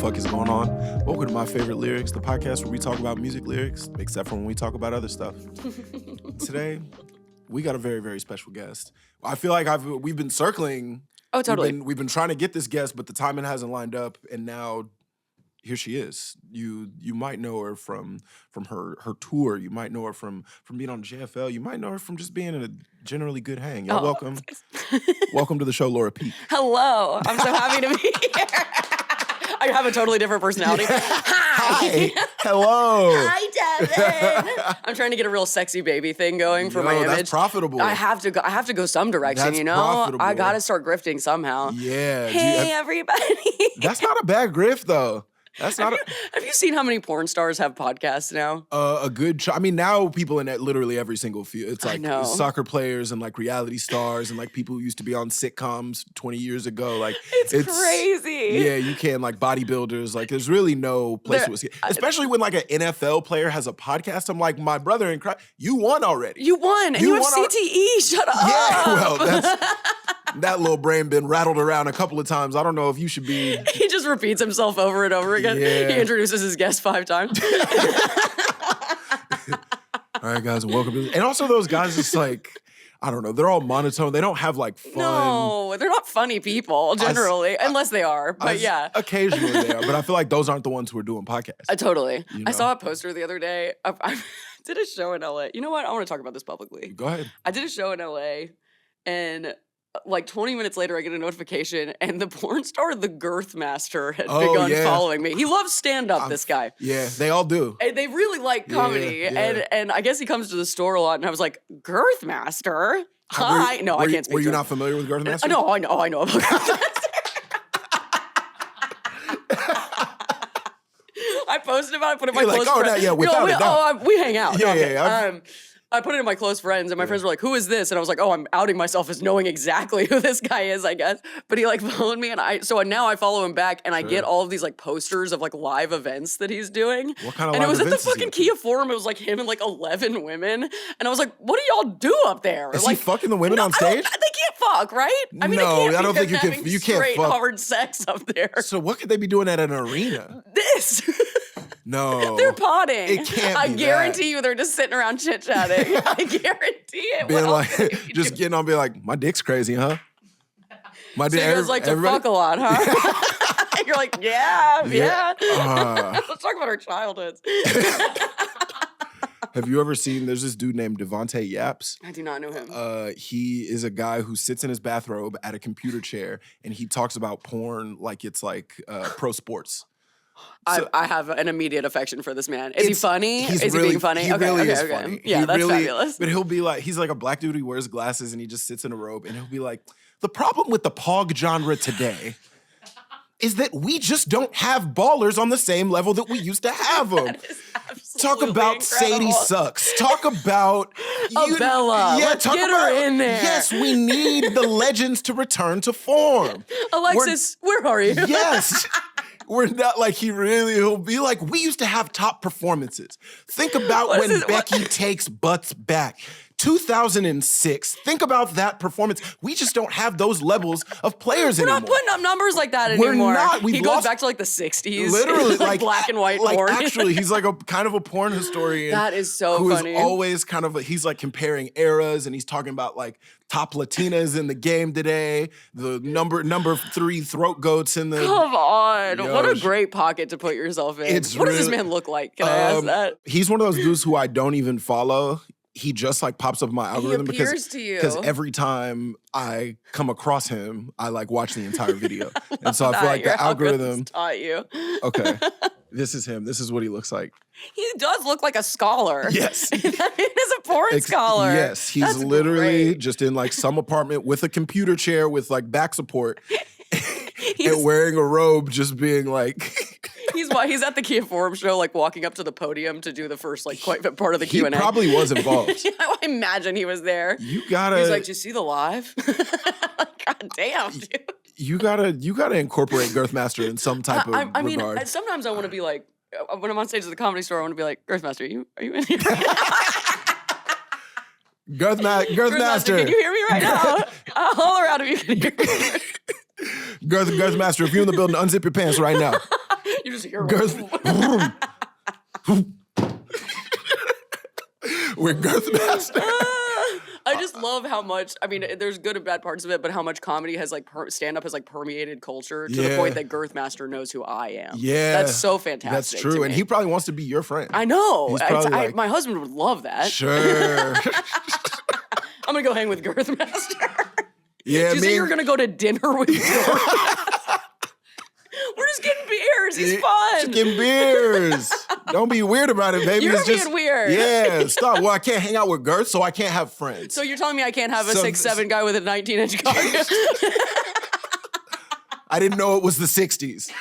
fuck is going on? Welcome to My Favorite Lyrics, the podcast where we talk about music lyrics, except for when we talk about other stuff. Today, we got a very, very special guest. I feel like we've been circling. Oh, totally. We've been trying to get this guest, but the timing hasn't lined up, and now here she is. You might know her from her tour. You might know her from being on JFL. You might know her from just being in a generally good hang. Y'all welcome. Welcome to the show, Laura Peak. Hello. I'm so happy to be here. I have a totally different personality. Hi. Hello. Hi, Devon. I'm trying to get a real sexy baby thing going for my image. That's profitable. I have to go some direction, That's you know? profitable. I got to start grifting somehow. Yeah. Hey, everybody. That's not a bad grift, though. That's not. Have you seen how many porn stars have podcasts now? A good. I mean, now people in literally every single field. It's like soccer players and like reality stars and like people who used to be on sitcoms 20 years ago. Like it's crazy. Yeah, you can like bodybuilders. Like there's really no place to escape. Especially when like an NFL player has a podcast. I'm like, my brother in Christ, you won already. You won. And you have CTE. Shut up. Yeah. Well, that little brain been rattled around a couple of times. I don't know if you should be. He just repeats himself over and over again. Yeah. He introduces his guest 5 times. All right, guys, welcome to. And also, those guys, it's like, I don't know, they're all monotone. They don't have like fun. No, they're not funny people generally, unless they are. But yeah, occasionally they are. But I feel like those aren't the ones who are doing podcasts. Totally. You know? I saw a poster the other day. I did a show in LA. You know what? I want to talk about this publicly. Go ahead. I did a show in LA, and like 20 minutes later, I get a notification, and the porn star, the Girthmasterr, had begun following me. He loves stand-up, this guy. Yeah, they all do. And they really like comedy. Yeah. And I guess he comes to the store a lot, and I was like, Girthmasterr? Hi. No, I can't speak Were you to not familiar with Girthmasterr? No, I know about Girthmasterr. I posted about it, put it in my close friends. We hang out. Yeah. I put it in my close friends, and my friends were like, who is this? And I was like, oh, I'm outing myself as knowing exactly who this guy is, I guess. But he like followed me, and now I follow him back, and I get all of these like posters of like live events that he's doing. What kind of and live it was at the events is fucking he? Kia Forum. It was like him and like 11 women. And I was like, what do y'all do up there? Is like, he fucking the women on stage? They can't fuck, right? I mean, no, I don't think you can. You can't straight fuck. hard sex up there. So what could they be doing at an arena? This. No. They're potting. It can't I be guarantee you they're just sitting around chit-chatting. I guarantee it. Being like, just getting on, being like, my dick's crazy, huh? My dick. So you guys like to fuck a lot, huh? You're like, yeah. Let's talk about our childhoods. Have you ever seen, there's this dude named Devontae Yaps. I do not know him. He is a guy who sits in his bathrobe at a computer chair, and he talks about porn like it's like pro sports. So, I have an immediate affection for this man. Is he funny? Is he being funny? He really is funny. Yeah, that's fabulous. But he'll be like, he's like a black dude who wears glasses and he just sits in a robe, and he'll be like, the problem with the pog genre today is that we just don't have ballers on the same level that we used to have them. Talk about incredible. Sadie sucks. Talk about Bella. Let's get her in there. Yes, we need the legends to return to form. Alexis, where are you? Yes. We're not like he'll be like, we used to have top performances. Think about when Becky takes butts back. 2006. Think about that performance. We just don't have those levels of players anymore. We're not putting up numbers like that anymore. We're not. He goes back to like the 60s. Literally. like black and white like porn. Actually, he's like a kind of a porn historian. That is so funny. Who is always kind of, he's like comparing eras, and he's talking about like top Latinas in the game today, the number 3 throat goats in the... Come on. What a great pocket to put yourself in. What does this man look like? Can I ask that? He's one of those dudes who I don't even follow. He just like pops up in my algorithm because every time I come across him, I like watch the entire video. And so I feel like the algorithm taught you. Okay. This is him. This is what he looks like. He does look like a scholar. Yes. He is a porn scholar. Yes. He's literally just in like some apartment with a computer chair with like back support and wearing a robe, just being like... He's at the Kia Forum show, like walking up to the podium to do the first like part of the Q&A. He probably was involved. I imagine he was there. You gotta. He's like, "Did you see the live?" God damn, dude. You gotta incorporate Girthmasterr in some type of regard. I mean, sometimes I want to be like, when I'm on stage at the Comedy Store, I want to be like, Girthmasterr, are you in here? Girthmasterr, can you hear me right now? I'll holler out if you can hear me. Girthmasterr, if you're in the building, unzip your pants right now. You just hear We're Girthmasterr. I just love how much, I mean, there's good and bad parts of it, but how much comedy has like, stand-up has like permeated culture to the point that Girthmasterr knows who I am. Yeah. That's so fantastic. That's true. And he probably wants to be your friend. I know. Like, my husband would love that. Sure. I'm going to go hang with Girthmasterr. Yeah, Did you say you were going to go to dinner with Girthmasterr? We're just getting beers. He's fun. Just getting beers. Don't be weird about it, baby. You're being weird. Yeah, stop. Well, I can't hang out with Girth, so I can't have friends. So you're telling me I can't have a 6'7" guy with a 19-inch cock? I didn't know it was the 60s.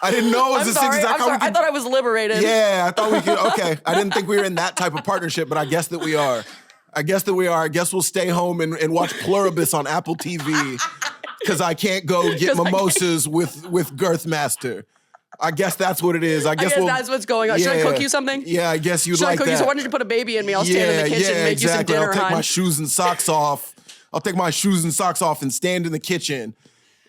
I didn't know it was the 60s. I thought I was liberated. Yeah, I thought we could. Okay. I didn't think we were in that type of partnership, but I guess that we are. I guess we'll stay home and watch Pluribus on Apple TV because I can't go get mimosas with Girthmasterr. I guess that's what it is. I guess that's what's going on. Should I cook you something? Yeah, I guess you'd like that. Should I cook you? So why don't you put a baby in me? I'll stand in the kitchen and make you some dinner, I'll take my shoes and socks off. I'll take my shoes and socks off and stand in the kitchen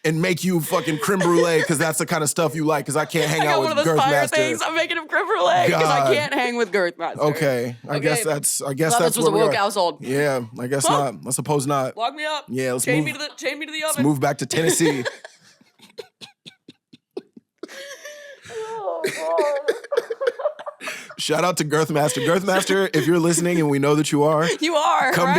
and make you fucking creme brulee because that's the kind of stuff you like because I can't hang out with Girthmasterr. I got one of those fire things. I'm making him creme brulee because I can't hang with Girthmasterr. Okay. I guess that's this was a woke household. Yeah, I guess not. I suppose not. Lock me up. Yeah, chain me to the oven. Let's move back to Tennessee. Shout out to Girthmasterr. Girthmasterr, if you're listening, and we know that you are, come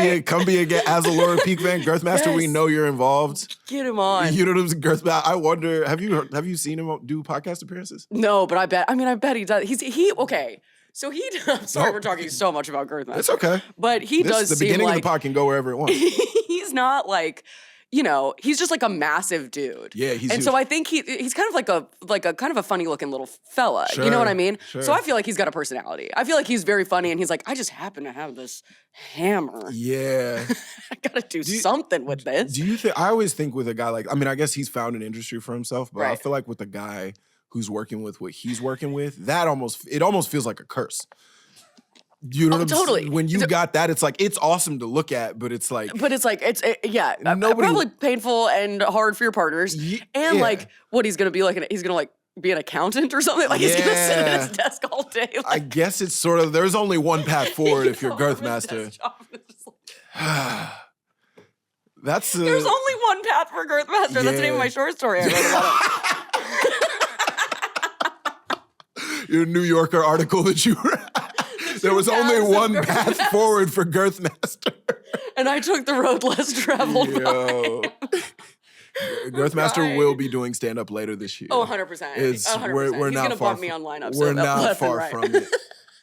be a as a Laura Peak fan. Girthmasterr, yes. We know you're involved. Get him on. You know what I'm Girthmasterr. I wonder, have you seen him do podcast appearances? No, but I bet he does. Okay. So I'm sorry, we're talking so much about Girthmasterr. It's okay. But he does seem like... The beginning of the pod can go wherever it wants. He's not like... he's just like a massive dude. Yeah, he's huge. So I think he's kind of like a kind of a funny looking little fella. Sure, you know what I mean? Sure. So I feel like he's got a personality. I feel like he's very funny and he's like, I just happen to have this hammer. Yeah. I gotta do something with this. Do you think, I always think with a guy like, I mean, I guess he's found an industry for himself, but right. I feel like with a guy who's working with what he's working with, it almost feels like a curse. You know what I'm totally. saying? When you got that, it's like, it's awesome to look at, but it's like... probably painful and hard for your partners. Like, what he's gonna be like, he's gonna like be an accountant or something? Like, he's gonna sit at his desk all day. Like, I guess it's sort of, there's only one path forward if you're Girthmasterr. There's only one path for Girthmasterr. Yeah. That's the name of my short story I wrote about it. Your New Yorker article that you read. There was only one path forward for Girthmasterr. And I took the road less traveled by. Girthmasterr will be doing stand-up later this year. Oh, 100%. 100%. We're He's not gonna far bump me on lineups. We're not far from it.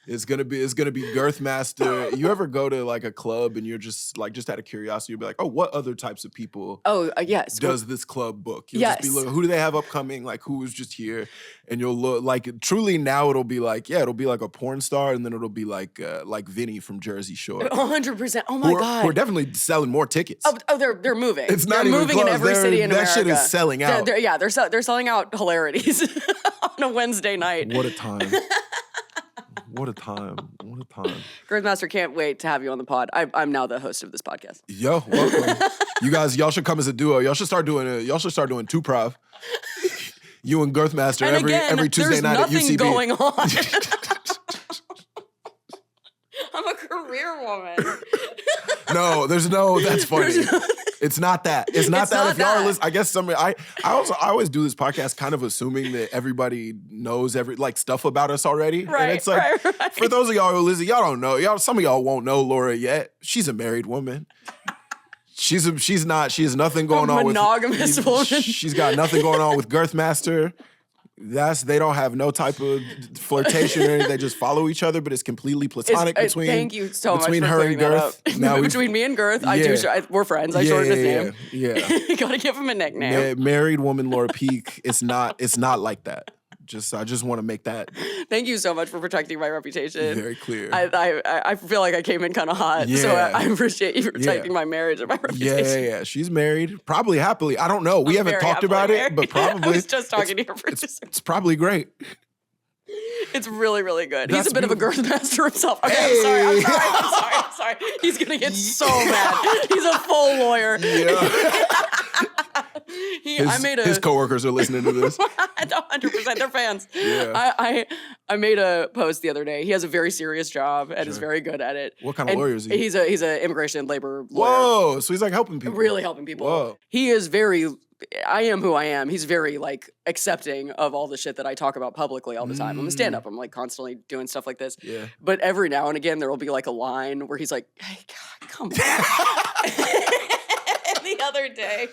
It's gonna be Girthmasterr. You ever go to like a club and you're just out of curiosity, you'll be like, oh, what other types of people? Yes. Does this club book? You'll just be looking, who do they have upcoming? Like who is just here? And you'll look like truly now it'll be like a porn star, and then it'll be like Vinny from Jersey Shore. 100%. Oh my God. We're definitely selling more tickets. They're moving. It's not they're even moving close. in every city in America. That shit is selling out. They're selling out hilarities on a Wednesday night. What a time. What a time. What a time. Girthmasterr, can't wait to have you on the pod. I'm now the host of this podcast. Yo, welcome. Y'all should come as a duo. Y'all should start doing two prov. You and Girthmasterr every Tuesday night at UCB. There's nothing going on. I'm a career woman. That's funny. It's not that. It's not that. If y'all are listening, I guess I always do this podcast kind of assuming that everybody knows stuff about us already. Right, and it's like, for those of y'all who listen, y'all don't know. Some of y'all won't know Laura yet. She's a married woman. She has nothing going on with monogamous woman. She's got nothing going on with Girthmasterr. They don't have no type of flirtation or anything. They just follow each other, but it's completely platonic between. Thank you so much between for her and Girth. Between me and Girth, we're friends. I shortened his name. Yeah. You gotta give him a nickname. Married woman Laura Peak. It's not like that. I just want to make that. Thank you so much for protecting my reputation. Very clear. I feel like I came in kind of hot, so I appreciate you protecting my marriage and my reputation. Yeah. She's married, probably happily. I don't know. We haven't talked about it, but probably. I was just talking to your producer. It's probably great. It's really, really good. He's a bit of a Girthmasterr himself. Okay, I'm sorry. He's gonna get so mad. He's a full lawyer. Yeah. His coworkers are listening to this. 100%, they're fans. Yeah. I made a post the other day. He has a very serious job and is very good at it. What kind of lawyer is he? He's an immigration and labor lawyer. Whoa, so he's like helping people. Really helping people. Whoa. He is very, I am who I am. He's very like accepting of all the shit that I talk about publicly all the time. I'm a stand-up. I'm like constantly doing stuff like this. Yeah. But every now and again, there will be like a line where he's like, hey, God, come on. The other day,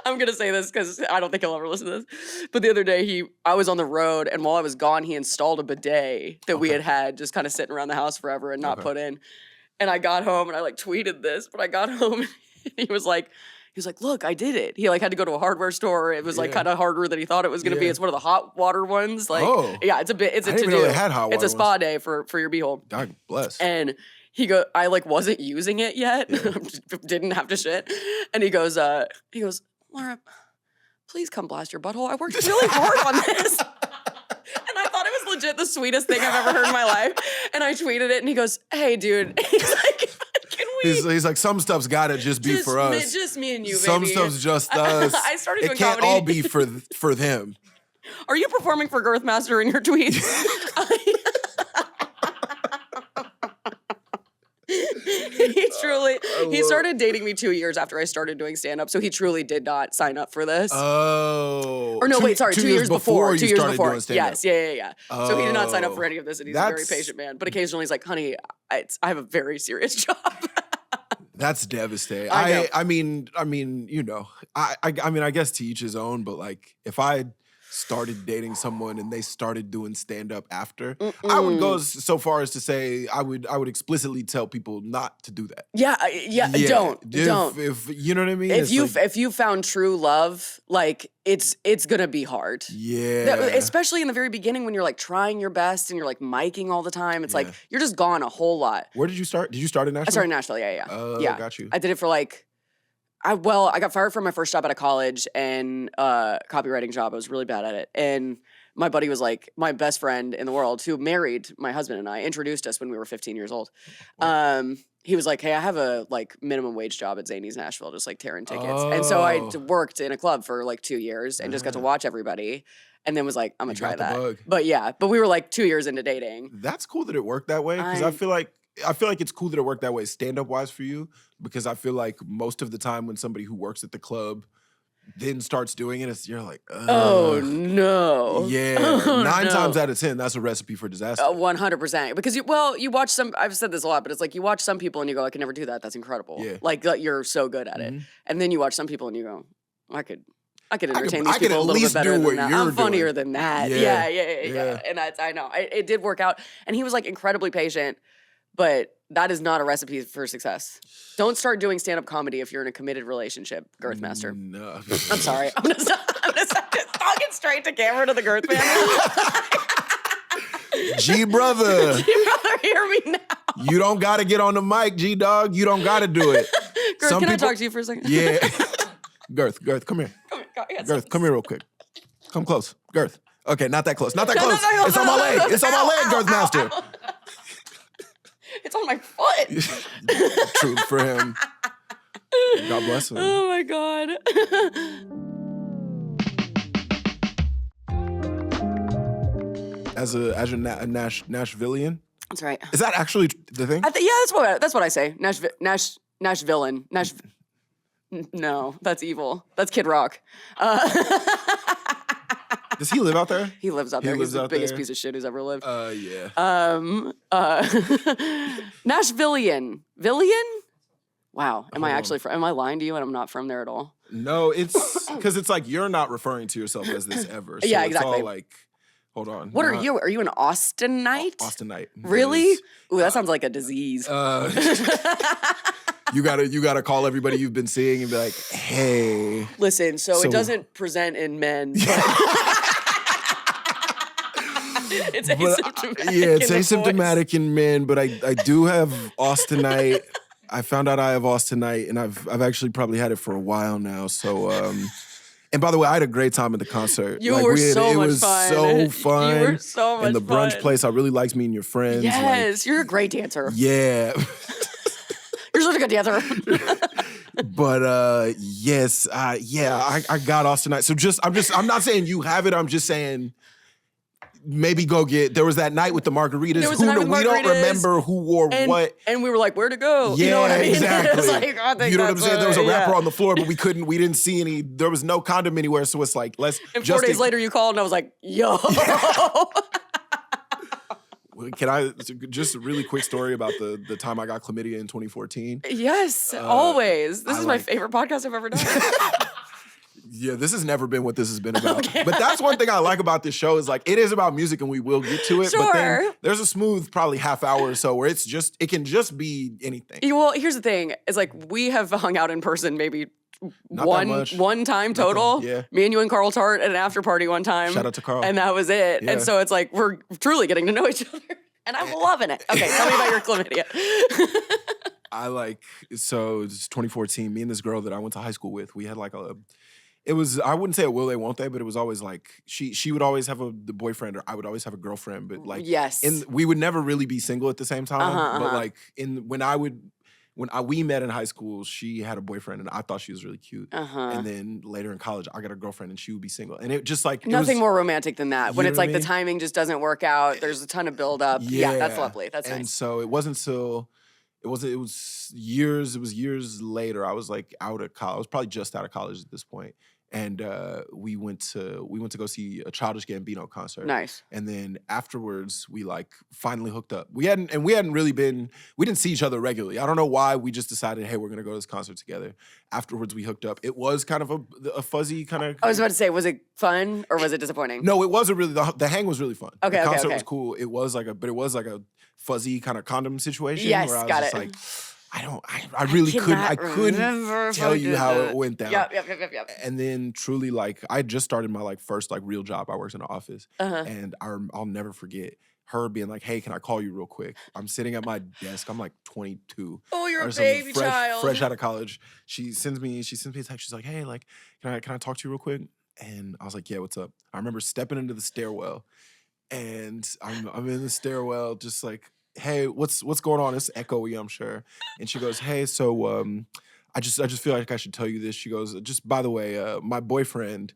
I'm gonna say this because I don't think he'll ever listen to this. But the other day, I was on the road, and while I was gone, he installed a bidet that we had just kind of sitting around the house forever and not put in. And I got home, and I like tweeted this, but I got home, and he was like, look, I did it. He like had to go to a hardware store. It was like kind of harder than he thought it was gonna be. It's one of the hot water ones. Like, yeah, it's a I didn't even know they had hot water It's a spa day for your beehole. God bless. And I like wasn't using it yet. Didn't have to shit. And he goes, Laura, please come blast your butthole. I worked really hard on this. And I thought it was legit the sweetest thing I've ever heard in my life. And I tweeted it and he goes, hey, dude. He's like, can we? He's like, some stuff's gotta just be for us. Just me and you, baby. Some stuff's just us. I started doing It can't comedy. all be for them. Are you performing for Girthmasterr in your tweets? He started dating me 2 years after I started doing stand-up, so he truly did not sign up for this. Oh. Or no, wait, sorry, 2 years before. 2 years before. Doing stand-up. Yes, yeah. Oh. So he did not sign up for any of this, and he's a very patient man. But occasionally he's like, honey, I have a very serious job. That's devastating. I mean, you know, I mean, I guess to each his own, but like if I started dating someone and they started doing stand-up after, I would go so far as to say I would explicitly tell people not to do that. Yeah, don't. If you know what I mean? If you found true love, like it's gonna be hard. Yeah. Especially in the very beginning when you're like trying your best and you're like miking all the time. It's like you're just gone a whole lot. Where did you start? Did you start in Nashville? I started in Nashville, yeah. Oh, yeah. Got you. I did it for like I got fired from my first job out of college and copywriting job. I was really bad at it. And my buddy was like, my best friend in the world who married my husband and I, introduced us when we were 15 years old. He was like, hey, I have a like minimum wage job at Zany's Nashville, just like tearing tickets. And so I worked in a club for like 2 years and just got to watch everybody. And then was like, I'm gonna try that. Bug. But we were like 2 years into dating. That's cool that it worked that way because I feel like it's cool that it worked that way stand-up wise for you because I feel like most of the time when somebody who works at the club then starts doing it, you're like, ugh. Oh no. Yeah. Oh, 9 times out of 10, that's a recipe for disaster. 100%. Because you watch some, I've said this a lot, but it's like you watch some people and you go, I can never do that. That's incredible. Yeah. Like you're so good at it. And then you watch some people and you go, I could entertain these I could people a at little least bit better do than what that. you're I'm funnier doing. than that. Yeah. Yeah. And I know. It did work out. And he was like incredibly patient, but that is not a recipe for success. Don't start doing stand-up comedy if you're in a committed relationship, Girthmasterr. No. I'm sorry. I'm gonna stop talking straight to camera to the Girth family. G brother. G brother, hear me now. You don't gotta get on the mic, G dog. You don't gotta do it. Girth, can I talk to you for a second? Yeah. Girth, come here. Girth, come here real quick. Come close. Girth. Okay, not that close. Not that close. It's on my leg. It's on my leg, Girthmasterr. It's on my foot. Truth for him. God bless him. Oh my God. As a Nashvilleian? That's right. Is that actually the thing? That's what I say. Nashvilleian. No, that's evil. That's Kid Rock. Does he live out there? He lives out there. He's the biggest piece of shit who's ever lived. Yeah. Nashvilleian. Villian? Wow. Am I lying to you and I'm not from there at all? No, it's because it's like you're not referring to yourself as this ever. So yeah, exactly. It's all like, hold on. What are you? Are you an Austinite? Austinite. Really? Ooh, that sounds like a disease. You gotta call everybody you've been seeing and be like, hey. Listen, so it doesn't present in men. It's asymptomatic. Yeah, it's asymptomatic in men, but I do have Austinite. I found out I have Austinite, and I've actually probably had it for a while now. So, and by the way, I had a great time at the concert. You were so much fun. It was so fun. You were so much fun. And the brunch place, I really liked meeting your friends. Yes, you're a great dancer. Yeah. You're such a good dancer. But yes, I got Austin. So I'm not saying you have it. I'm just saying maybe go get. There was that night with the margaritas. We don't remember who wore what, and we were like, where to go? Yeah, you know what I mean? exactly. Like, you know what I'm saying? There was a wrapper on the floor, but we didn't see any. There was no condom anywhere, so it's like let's. And 4 days later, you called, and I was like, yo. Can I just a really quick story about the time I got chlamydia in 2014? Yes, always. This is my favorite podcast I've ever done. Yeah, this has never been what this has been about. Okay. But that's one thing I like about this show is like it is about music and we will get to it. Sure. But then there's a smooth probably half hour or so where it can just be anything. Well, here's the thing. It's like we have hung out in person maybe Not one time total. Yeah. Me and you and Carl Tart at an after party one time. Shout out to Carl. And that was it. Yeah. And so it's like we're truly getting to know each other. And I'm loving it. Okay, tell me about your chlamydia. So it's 2014. Me and this girl that I went to high school with, we had like it was, I wouldn't say a will they, won't they, but it was always like, she would always have the boyfriend or I would always have a girlfriend, but like, yes. We would never really be single at the same time. But like when we met in high school, she had a boyfriend and I thought she was really cute. And then later in college, I got a girlfriend and she would be single. And it just like... Nothing more romantic than that. When it's like the timing just doesn't work out. There's a ton of buildup. Yeah, that's lovely. That's nice. And so it wasn't till... It was years later. I was like out of college. I was probably just out of college at this point. And we went to go see a Childish Gambino concert. Nice. And then afterwards, we like finally hooked up. We didn't see each other regularly. I don't know why. We just decided, hey, we're gonna go to this concert together. Afterwards, we hooked up. It was kind of a fuzzy kind of. I was about to say, was it fun or was it disappointing? No, it wasn't really. The hang was really fun. Okay, the concert was cool. It was like a fuzzy kind of condom situation. Yes, where I was got just it. like, I really couldn't tell you how it went down. Yep. And then truly, like, I just started my like first like real job. I worked in an office, and I'll never forget her being like, "Hey, can I call you real quick?" I'm sitting at my desk. I'm like 22. Oh, you're a baby child. Fresh out of college. She sends me a text. She's like, "Hey, like, can I talk to you real quick?" And I was like, "Yeah, what's up?" I remember stepping into the stairwell, and I'm in the stairwell, just like, hey, what's going on? It's echoey, I'm sure. And she goes, hey, so I just feel like I should tell you this. She goes, just by the way, my boyfriend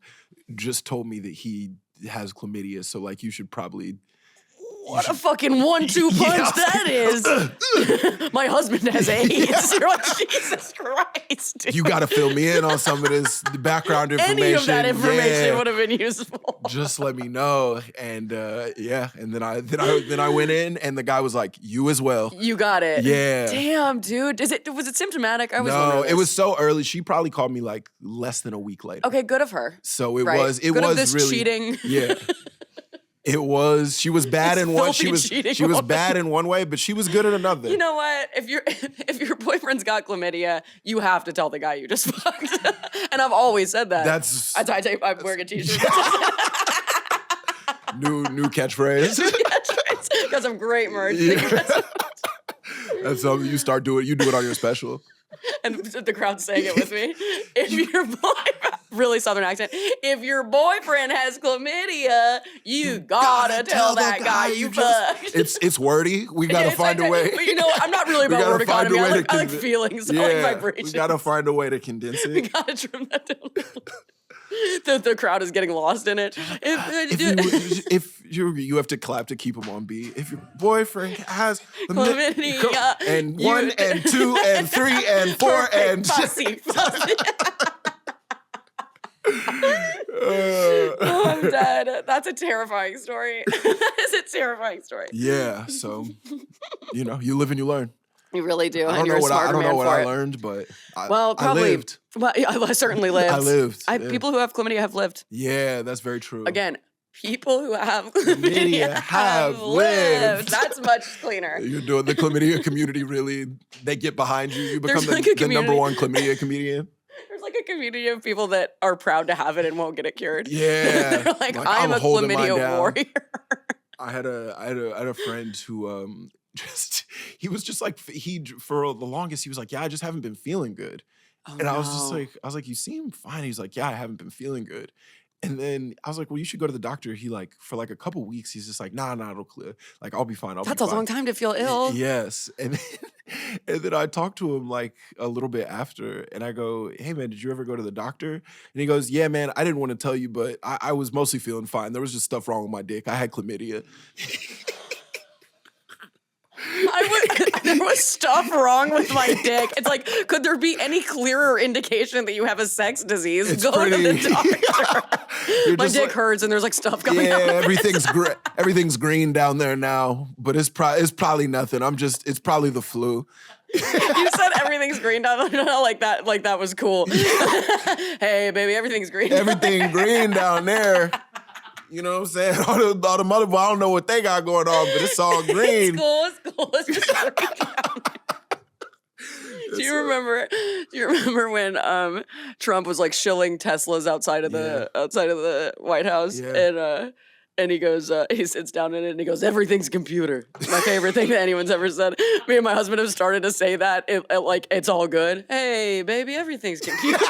just told me that he has chlamydia, so like you should probably. What a fucking 1-2 punch that is. My husband has AIDS. You're like, Jesus Christ. Dude. You got to fill me in on some of this background information. Any of that information would have been useful. Just let me know. And and then I went in and the guy was like, you as well. You got it. Yeah. Damn, dude. Was it symptomatic? No, it was so early. She probably called me like less than a week later. Okay, good of her. So it was really cheating. Yeah. It was. She was bad in one. She was bad in one way, but she was good in another. You know what? If your boyfriend's got chlamydia, you have to tell the guy you just fucked. And I've always said that. I'm wearing a t-shirt. New catchphrase. Got some great merch. Yeah. That's something you start doing. You do it on your special. And the crowd's saying it with me. If your really southern accent, if your boyfriend has chlamydia, you gotta tell that guy you fucked. It's wordy. We gotta find a way. But you know what? I'm not really about word economy. I like feelings. I like vibrations. We gotta find a way to condense it. We gotta trim that down. The crowd is getting lost in it. If you have to clap to keep them on beat. If your boyfriend has chlamydia, and 1 and 2 and 3 and 4 and fussy. Oh, I'm dead. That's a terrifying story. That is a terrifying story. Yeah. So, you live and you learn. You really do. I don't know what I learned, but probably. I lived. Well, I certainly lived. I lived. People who have chlamydia have lived. Yeah, that's very true. Again, people who have chlamydia have lived. That's much cleaner. You're doing the chlamydia community really, they get behind you. You become the number one chlamydia comedian. There's like a community of people that are proud to have it and won't get it cured. Yeah. They're like I'm a chlamydia warrior. I had a friend who he was just like, for the longest, he was like, yeah, I just haven't been feeling good. I was just like, you seem fine. He's like, yeah, I haven't been feeling good. And then I was like, well, you should go to the doctor. He like, for like a couple weeks, he's just like, nah, it'll clear. Like, I'll be fine. That's a long time to feel ill. Yes. And then I talked to him like a little bit after and I go, hey man, did you ever go to the doctor? And he goes, yeah, man, I didn't want to tell you, but I was mostly feeling fine. There was just stuff wrong with my dick. I had chlamydia. There was stuff wrong with my dick. It's like, could there be any clearer indication that you have a sex disease? It's Go to the doctor. My dick like, hurts and there's like stuff coming out. Yeah, everything's green down there now, but it's probably nothing. It's probably the flu. You said everything's green down there like that was cool. Hey, baby, everything's green. Everything green down there. You know what I'm saying? All the mother, I don't know what they got going on, but it's all green. It's cool. It's just green down there. Do you remember when Trump was like shilling Teslas outside of the White House? Yeah. And he goes, he sits down in it and he goes, everything's computer. My favorite thing that anyone's ever said. Me and my husband have started to say that. Like, it's all good. Hey, baby, everything's computer.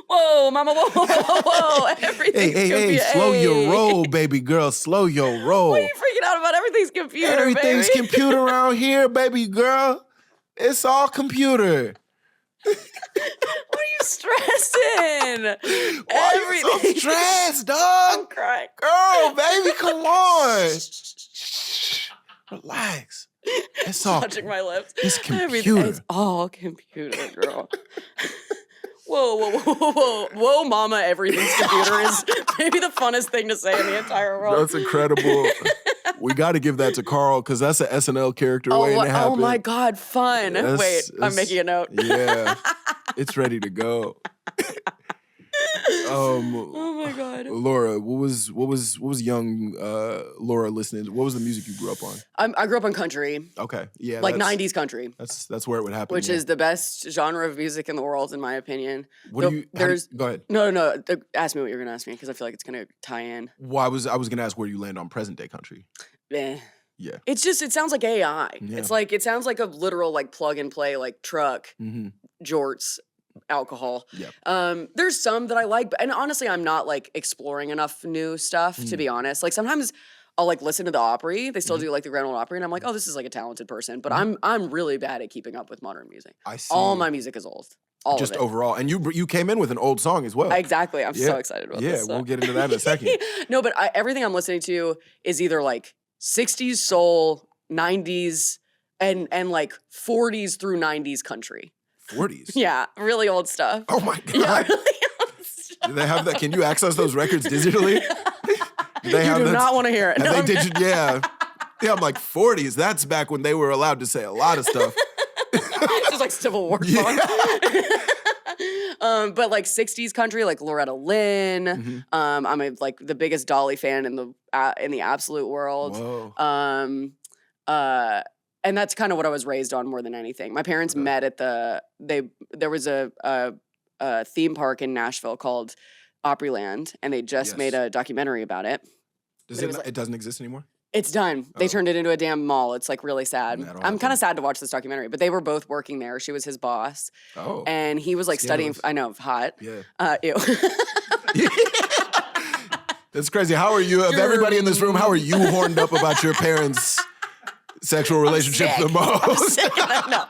Whoa, mama, whoa. Everything's computer. Hey, slow your roll, baby girl. Slow your roll. What are you freaking out about? Everything's computer, Everything's baby. computer around here, baby girl. It's all computer. What are you stressing? Why are you so stressed, dog? I'm crying. Girl, baby, come on. Relax. It's all Touching my lips. It's computer. It's all computer, girl. Whoa, mama, everything's computer is maybe the funnest thing to say in the entire world. That's incredible. We got to give that to Carl because that's an SNL character waiting to happen. Oh my God, fun. Wait, I'm making a note. Yeah, it's ready to go. Oh my God. Laura, what was young Laura listening to? What was the music you grew up on? I grew up on country. Okay, yeah, like 90s country. That's where it would happen. Which is the best genre of music in the world, in my opinion. Go ahead. No. Ask me what you're gonna ask me because I feel like it's gonna tie in. Well, I was gonna ask where you land on present day country. Eh. Yeah. It sounds like AI. Yeah. It's like, it sounds like a literal like plug and play like truck, jorts, alcohol. Yep. There's some that I like, and honestly, I'm not like exploring enough new stuff to be honest. Like sometimes I'll like listen to the Opry. They still do like the Grand Ole Opry, and I'm like, oh, this is like a talented person. But I'm really bad at keeping up with modern music. I see. All my music is old. All just of it. Overall, and you came in with an old song as well. Exactly. I'm so excited about this. Yeah, we'll get into that in a second. No, but everything I'm listening to is either like 60s soul, 90s, and like 40s through 90s country. 40s? Yeah, really old stuff. Oh my God. Yeah, really old stuff. Do they have that? Can you access those records digitally? You do not want to hear it. No, yeah. Yeah, I'm like 40s. That's back when they were allowed to say a lot of stuff. Just like Civil War fun. But like 60s country, like Loretta Lynn. I'm like the biggest Dolly fan in the absolute world. Whoa. And that's kind of what I was raised on more than anything. My parents met at there was a theme park in Nashville called Opryland, and they just made a documentary about it. It doesn't exist anymore? It's done. They turned it into a damn mall. It's like really sad. I'm kind of sad to watch this documentary, but they were both working there. She was his boss. Oh. And he was like studying. I know, hot. Yeah. Ew. That's crazy. How are you, of everybody in this room, how are you horned up about your parents' sexual relationship the most? No.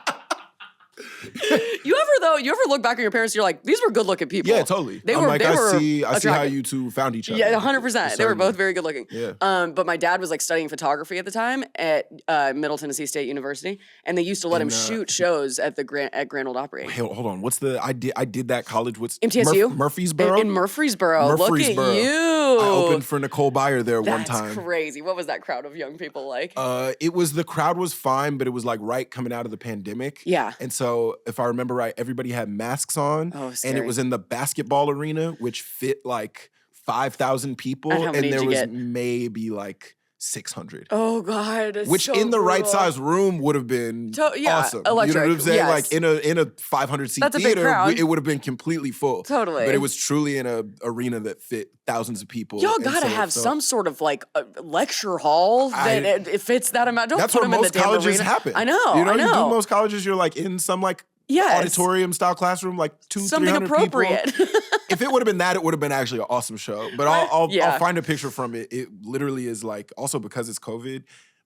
You ever look back at your parents and you're like, these were good looking people. Yeah, totally. I see how you two found each other. Yeah, 100%. They were both very good looking. Yeah. But my dad was like studying photography at the time at Middle Tennessee State University, and they used to let him shoot shows at Grand Ole Opry. Hey, hold on. What's the I did that college? What's MTSU? Murfreesboro? In Murfreesboro. Look at you. I opened for Nicole Byer there one time. That's crazy. What was that crowd of young people like? The crowd was fine, but it was like right coming out of the pandemic. Yeah. And so if I remember right, everybody had masks on. Oh, and it was in the basketball arena, which fit like 5,000 people. And how many there did you was get? Maybe like 600. Oh God, it's which so in the right brutal. size room would have been awesome. Electric. You know what I'm saying? Yes. Like in a 500 seat That's a big theater, crowd. it would have been completely full. Totally. But it was truly in an arena that fit thousands of people. Y'all And gotta so have it felt- some sort of like a lecture hall that it fits that amount. Don't That's put where them in the most damn colleges arena. happen. I know. You know, I know. most colleges, you're like in some like Yes. auditorium style classroom, like Something 300 appropriate. people. If it would have been that, it would have been actually an awesome show. But I'll find a picture from it. It literally is like, also because it's COVID,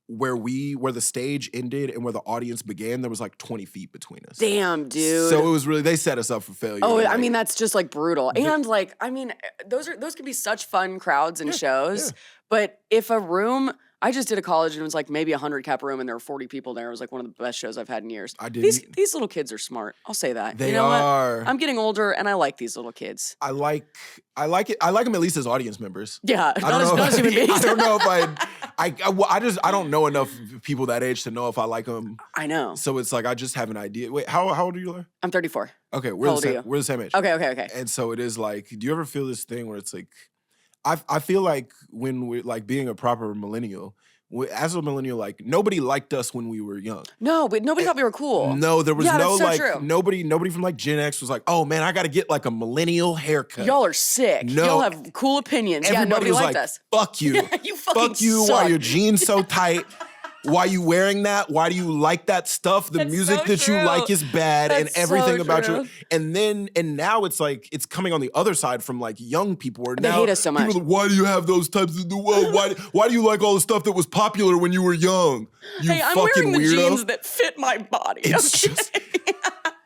where the stage ended and where the audience began, there was like 20 feet between us. Damn, dude. So it was really, they set us up for failure. Oh, like, I mean, that's just like brutal. And like, I mean, those can be such fun crowds and shows. Yeah. But if a room, I just did a college and it was like maybe 100 cap room and there were 40 people there. It was like one of the best shows I've had in years. These little kids are smart. I'll say that. They you know are. What? I'm getting older and I like these little kids. I like it. I like them at least as audience members. Yeah, not as human beings. I don't know if I don't know enough people that age to know if I like them. I know. So it's like I just have an idea. Wait, how old are you, Laura? I'm 34. Okay, we're the same age. Okay. And so it is like, do you ever feel this thing where it's like, I feel like when we're like being a proper millennial, as a millennial, like nobody liked us when we were young. No, but nobody thought we were cool. No, there was no so like true. nobody from like Gen X was like, oh man, I got to get like a millennial haircut. Y'all are sick. No. Y'all have cool opinions. Everybody Nobody was liked like, us. Fuck you. Yeah, you fucking fuck you. suck. Why your jeans so tight? Why you wearing that? Why do you like that stuff? The That's music so that you true. like is bad, and That's everything so about true. you. And now it's like it's coming on the other side from like young people. Where They now hate us so much. People are like, why do you have those types of why do you like all the stuff that was popular when you were young? You Hey, I'm fucking wearing the weirdo. jeans that fit my body. It's just.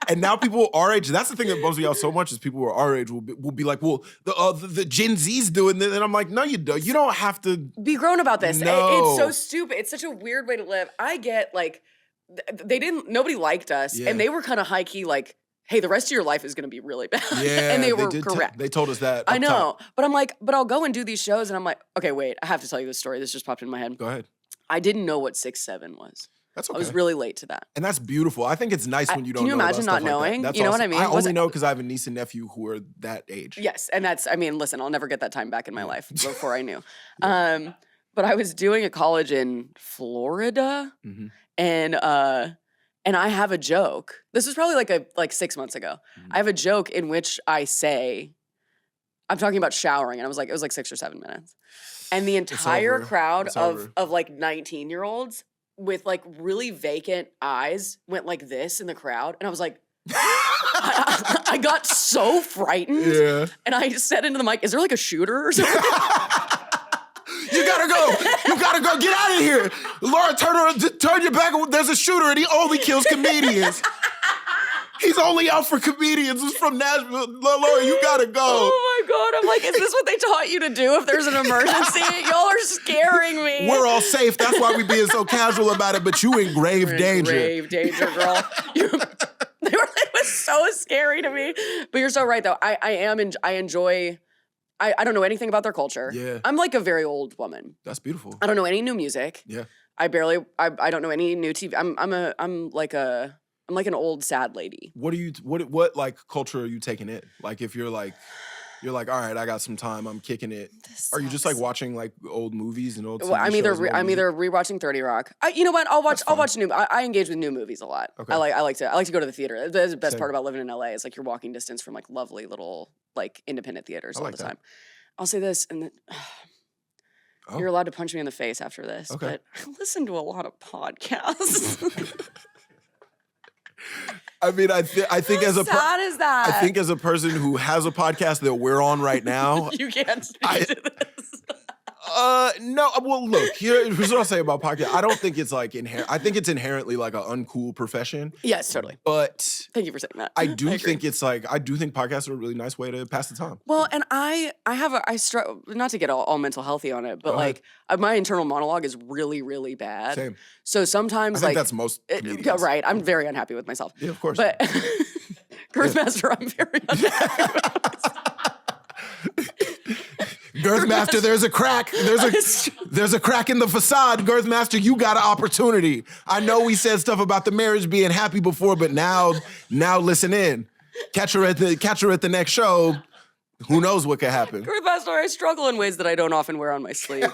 And now people our age, that's the thing that bums me out so much is people who are our age will be like, well, the Gen Z's doing this. And I'm like, no, you don't. You don't have to. Be grown about this. No. It's so stupid. It's such a weird way to live. I get like, nobody liked us. Yeah. And they were kind of high key like, hey, the rest of your life is going to be really bad. Yeah, and they were did correct. They told us that. I up know. top. But I'm like, but I'll go and do these shows. And I'm like, okay, wait, I have to tell you this story. This just popped in my head. Go ahead. I didn't know what 6'7" was. That's okay. I was really late to that. And that's beautiful. I think it's nice when you don't know. Can you imagine about not stuff like that. knowing? That's You know what awesome. I mean? I Was only it- know because I have a niece and nephew who are that age. Yes, and that's, I mean, listen, I'll never get that time back in my life before I knew. But I was doing a college in Florida, Mhm. and I have a joke. This was probably like 6 months ago. Mhm. I have a joke in which I say, I'm talking about showering, and it was like 6 or 7 minutes. And the entire over. crowd It's of over. like 19-year-olds with like really vacant eyes went like this in the crowd. And I was like, I got so frightened. Yeah. And I just said into the mic, is there like a shooter or something? You gotta go. You gotta go. Get out of here. Laura, turn your back. There's a shooter and he only kills comedians. He's only out for comedians. He's from Nashville. Laura, you gotta go. Oh my God. I'm like, is this what they taught you to do if there's an emergency? Y'all are scaring me. We're all safe. That's why we being so casual about it, but you in grave You're in danger. Grave danger, girl. It was so scary to me. But you're so right, though. I enjoy, I don't know anything about their culture. Yeah. I'm like a very old woman. That's beautiful. I don't know any new music. Yeah. I don't know any new TV. I'm like an old sad lady. What like culture are you taking in? Like if you're like, all right, I got some time, I'm kicking it. Are you just like watching like old movies and old TV Well, I'm shows and old I'm music? either rewatching 30 Rock. You know what? I'll watch new. I engage with new movies a lot. Okay. I like to go to the theater. That's the best Same. part about living in LA is like you're walking distance from like lovely little like independent theaters I all like the that. time. I'll say this, and Oh. you're allowed to punch me in the face after this. Okay. But I listen to a lot of podcasts. I mean, I think How as a sad is that? I think as a person who has a podcast that we're on right now, you can't speak to this. no. Well, look, here's what I'll say about podcast. I don't think it's like inherent. I think it's inherently like an uncool profession. Yes, totally. But Thank you for saying that. I do agree. think it's like I do think podcasts are a really nice way to pass the time. Well, and I struggle not to get all mental healthy on it, but Go ahead. like my internal monologue is really, really bad. Same. So I sometimes think like that's most comedians. right. I'm very unhappy with myself. Yeah, of course. But Girthmasterr, I'm very unhappy with. Girthmasterr, there's a crack. There's a crack in the facade. Girthmasterr, you got an opportunity. I know we said stuff about the marriage being happy before, but now listen in. Catch her at the next show. Who knows what could happen? Girthmasterr, I struggle in ways that I don't often wear on my sleeve.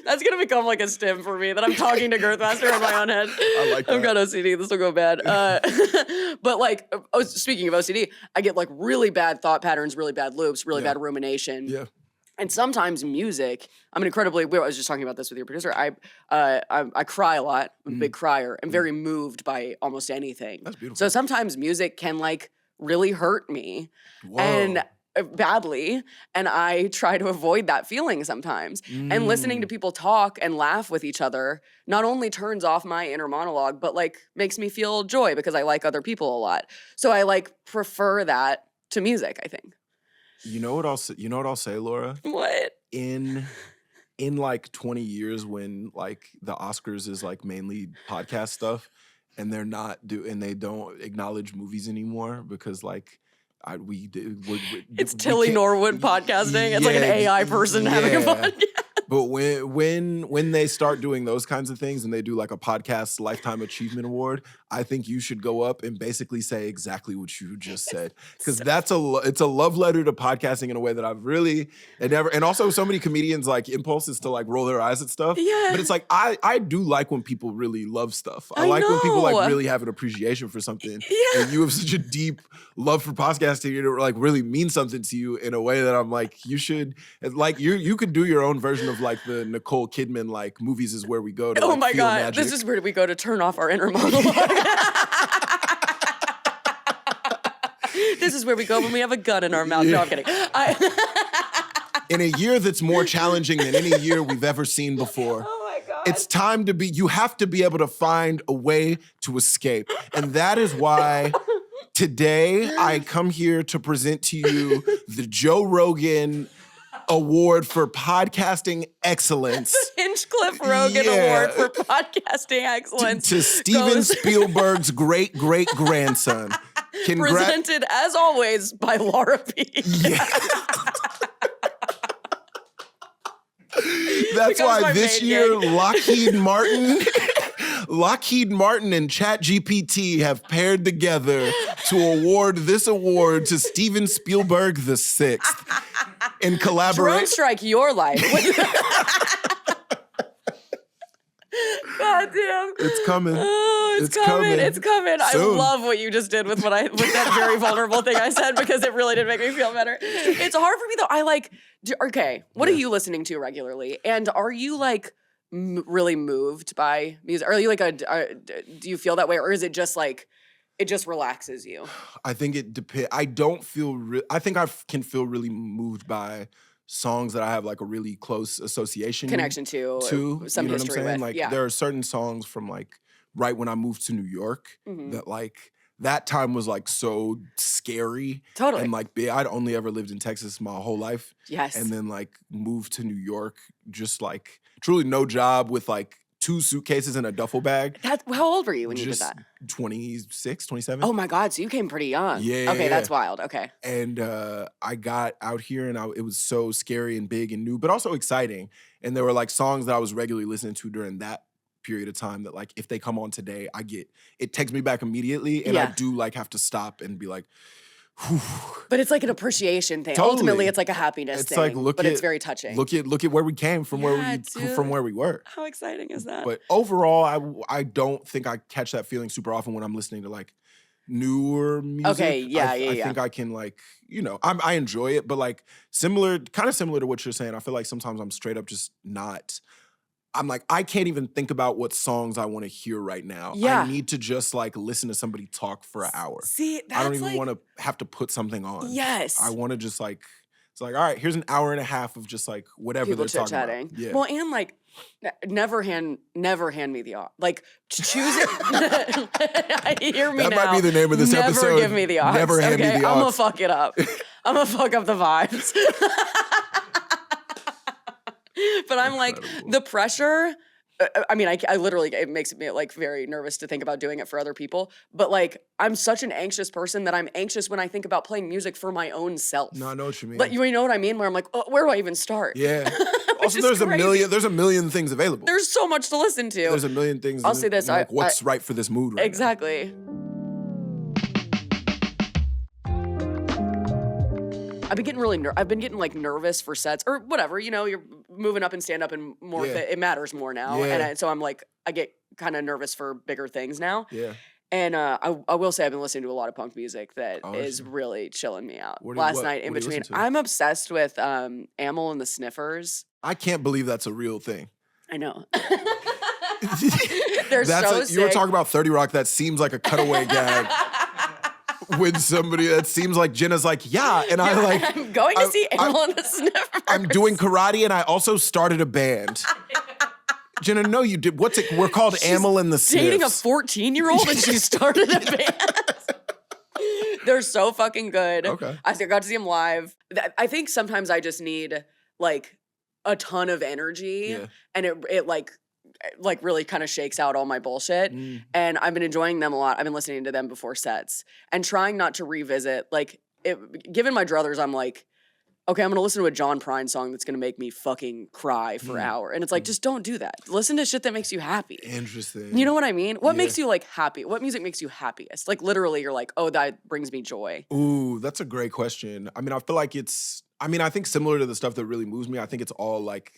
That's gonna become like a stim for me that I'm talking to Girthmasterr in my own head. I like that. I've got OCD. This will go bad. But like, speaking of OCD, I get like really bad thought patterns, really bad loops, really bad rumination. Yeah. And sometimes music, I was just talking about this with your producer. I cry a lot. I'm a big crier. I'm very moved by almost anything. That's beautiful. So sometimes music can like really hurt me. Whoa. And badly, and I try to avoid that feeling sometimes. And listening to people talk and laugh with each other not only turns off my inner monologue, but like makes me feel joy because I like other people a lot. So I like prefer that to music, I think. You know what I'll say, Laura? What? In like 20 years when like the Oscars is like mainly podcast stuff and they don't acknowledge movies anymore because like it's Tilly Norwood podcasting. It's like an AI person having a podcast. But when they start doing those kinds of things and they do like a podcast lifetime achievement award, I think you should go up and basically say exactly what you just said, because it's a love letter to podcasting in a way that I've really and also so many comedians like impulse is to like roll their eyes at stuff. Yeah. But it's like I do like when people really love stuff. I like when people like really have an appreciation for something. Yeah. And you have such a deep love for podcasting and it like really means something to you in a way that I'm like, you should like you could do your own version of like the Nicole Kidman like movies is where we go to oh my feel God, magic. this is where we go to turn off our inner monologue. This is where we go when we have a gun in our mouth. No, I'm kidding. In a year that's more challenging than any year we've ever seen before. Oh my God. It's time you have to be able to find a way to escape. And that is why today I come here to present to you the Joe Rogan Award for Podcasting Excellence. Hinchcliffe Rogan Award for Podcasting Excellence. To Steven Spielberg's great-great-grandson. Presented, as always, by Laura P. Yeah. That's why this year Lockheed Martin and ChatGPT have paired together to award this award to Steven Spielberg the Sixth in collaboration. Drone strike your life. God damn. It's coming. Oh, it's coming. It's coming. Soon. I love what you just did with that very vulnerable thing I said because it really did make me feel better. It's hard for me though. Okay, what are you listening to regularly? And are you like really moved by music? Are you like do you feel that way, or is it just like it just relaxes you? I think it depends. I don't feel. I think I can feel really moved by songs that I have like a really close connection to some you know history what I'm saying? with. Like yeah. there are certain songs from like right when I moved to New York that like that time was like so scary. Totally. And like I'd only ever lived in Texas my whole life. Yes. And then like moved to New York, just like truly no job with like 2 suitcases and a duffel bag. How old were you when you did that? 26, 27. Oh my God, so you came pretty young. Yeah. Okay, that's wild. Okay. And I got out here and it was so scary and big and new, but also exciting. And there were like songs that I was regularly listening to during that period of time that like if they come on today, it takes me back immediately. And I do like have to stop and be like, whew. But it's like an appreciation thing. Totally. Ultimately, it's like a happiness thing. Like it's very touching. Look at where we came from, where we were. How exciting is that? But overall, I don't think I catch that feeling super often when I'm listening to like newer music. Okay, yeah. I think I can like, I enjoy it, but like kind of similar to what you're saying. I feel like sometimes I'm straight up just not. I'm like, I can't even think about what songs I want to hear right now. Yeah. I need to just like listen to somebody talk for an hour. See, that's I don't even like, want to have to put something on. Yes. I want to just like, it's like, all right, here's an hour and a half of just like whatever people they're talking chit-chatting. about. Yeah. Well, and like, never hand me the aux. Like, choose it. Hear me that now. might be the name of this episode. Never give me the aux. Never hand me the aux. I'm gonna fuck it up. I'm gonna fuck up the vibes. But I'm like, the pressure. I mean, I literally, it makes me like very nervous to think about doing it for other people. But like, I'm such an anxious person that I'm anxious when I think about playing music for my own self. No, I know what you mean. But you know what I mean? Where I'm like, oh, where do I even start? Yeah. Also, there's a million things available. There's so much to listen to. There's a million things. I'll say this. Like, what's right for this mood right exactly. now? I've been getting like nervous for sets or whatever. You're moving up and stand up and more. It matters more now, and so I'm like, I get kind of nervous for bigger things now. Yeah. And I will say I've been listening to a lot of punk music that Oh, is shit. really chilling me out. What Last night in what do you between, listen to? I'm obsessed with Amyl and the Sniffers. I can't believe that's a real thing. I know. They're so sick. You were talking about 30 Rock. That seems like a cutaway gag. With somebody that seems like Jenna's like, yeah, and I like. I'm going to see Amyl and the Sniffers. I'm doing karate and I also started a band. Jenna, no, you did. What's it? We're called Amyl and the Sniffs. Dating a 14-year-old and she started a band. They're so fucking good. Okay. I got to see them live. I think sometimes I just need like a ton of energy, and it like really kind of shakes out all my bullshit. And I've been enjoying them a lot. I've been listening to them before sets and trying not to revisit. Like, given my druthers, I'm like, okay, I'm gonna listen to a John Prine song that's gonna make me fucking cry for an hour. And it's like, just don't do that. Listen to shit that makes you happy. Interesting. You know what I mean? What makes you like happy? What music makes you happiest? Like literally, you're like, oh, that brings me joy. Ooh, that's a great question. I mean, I feel like I think similar to the stuff that really moves me, I think it's all like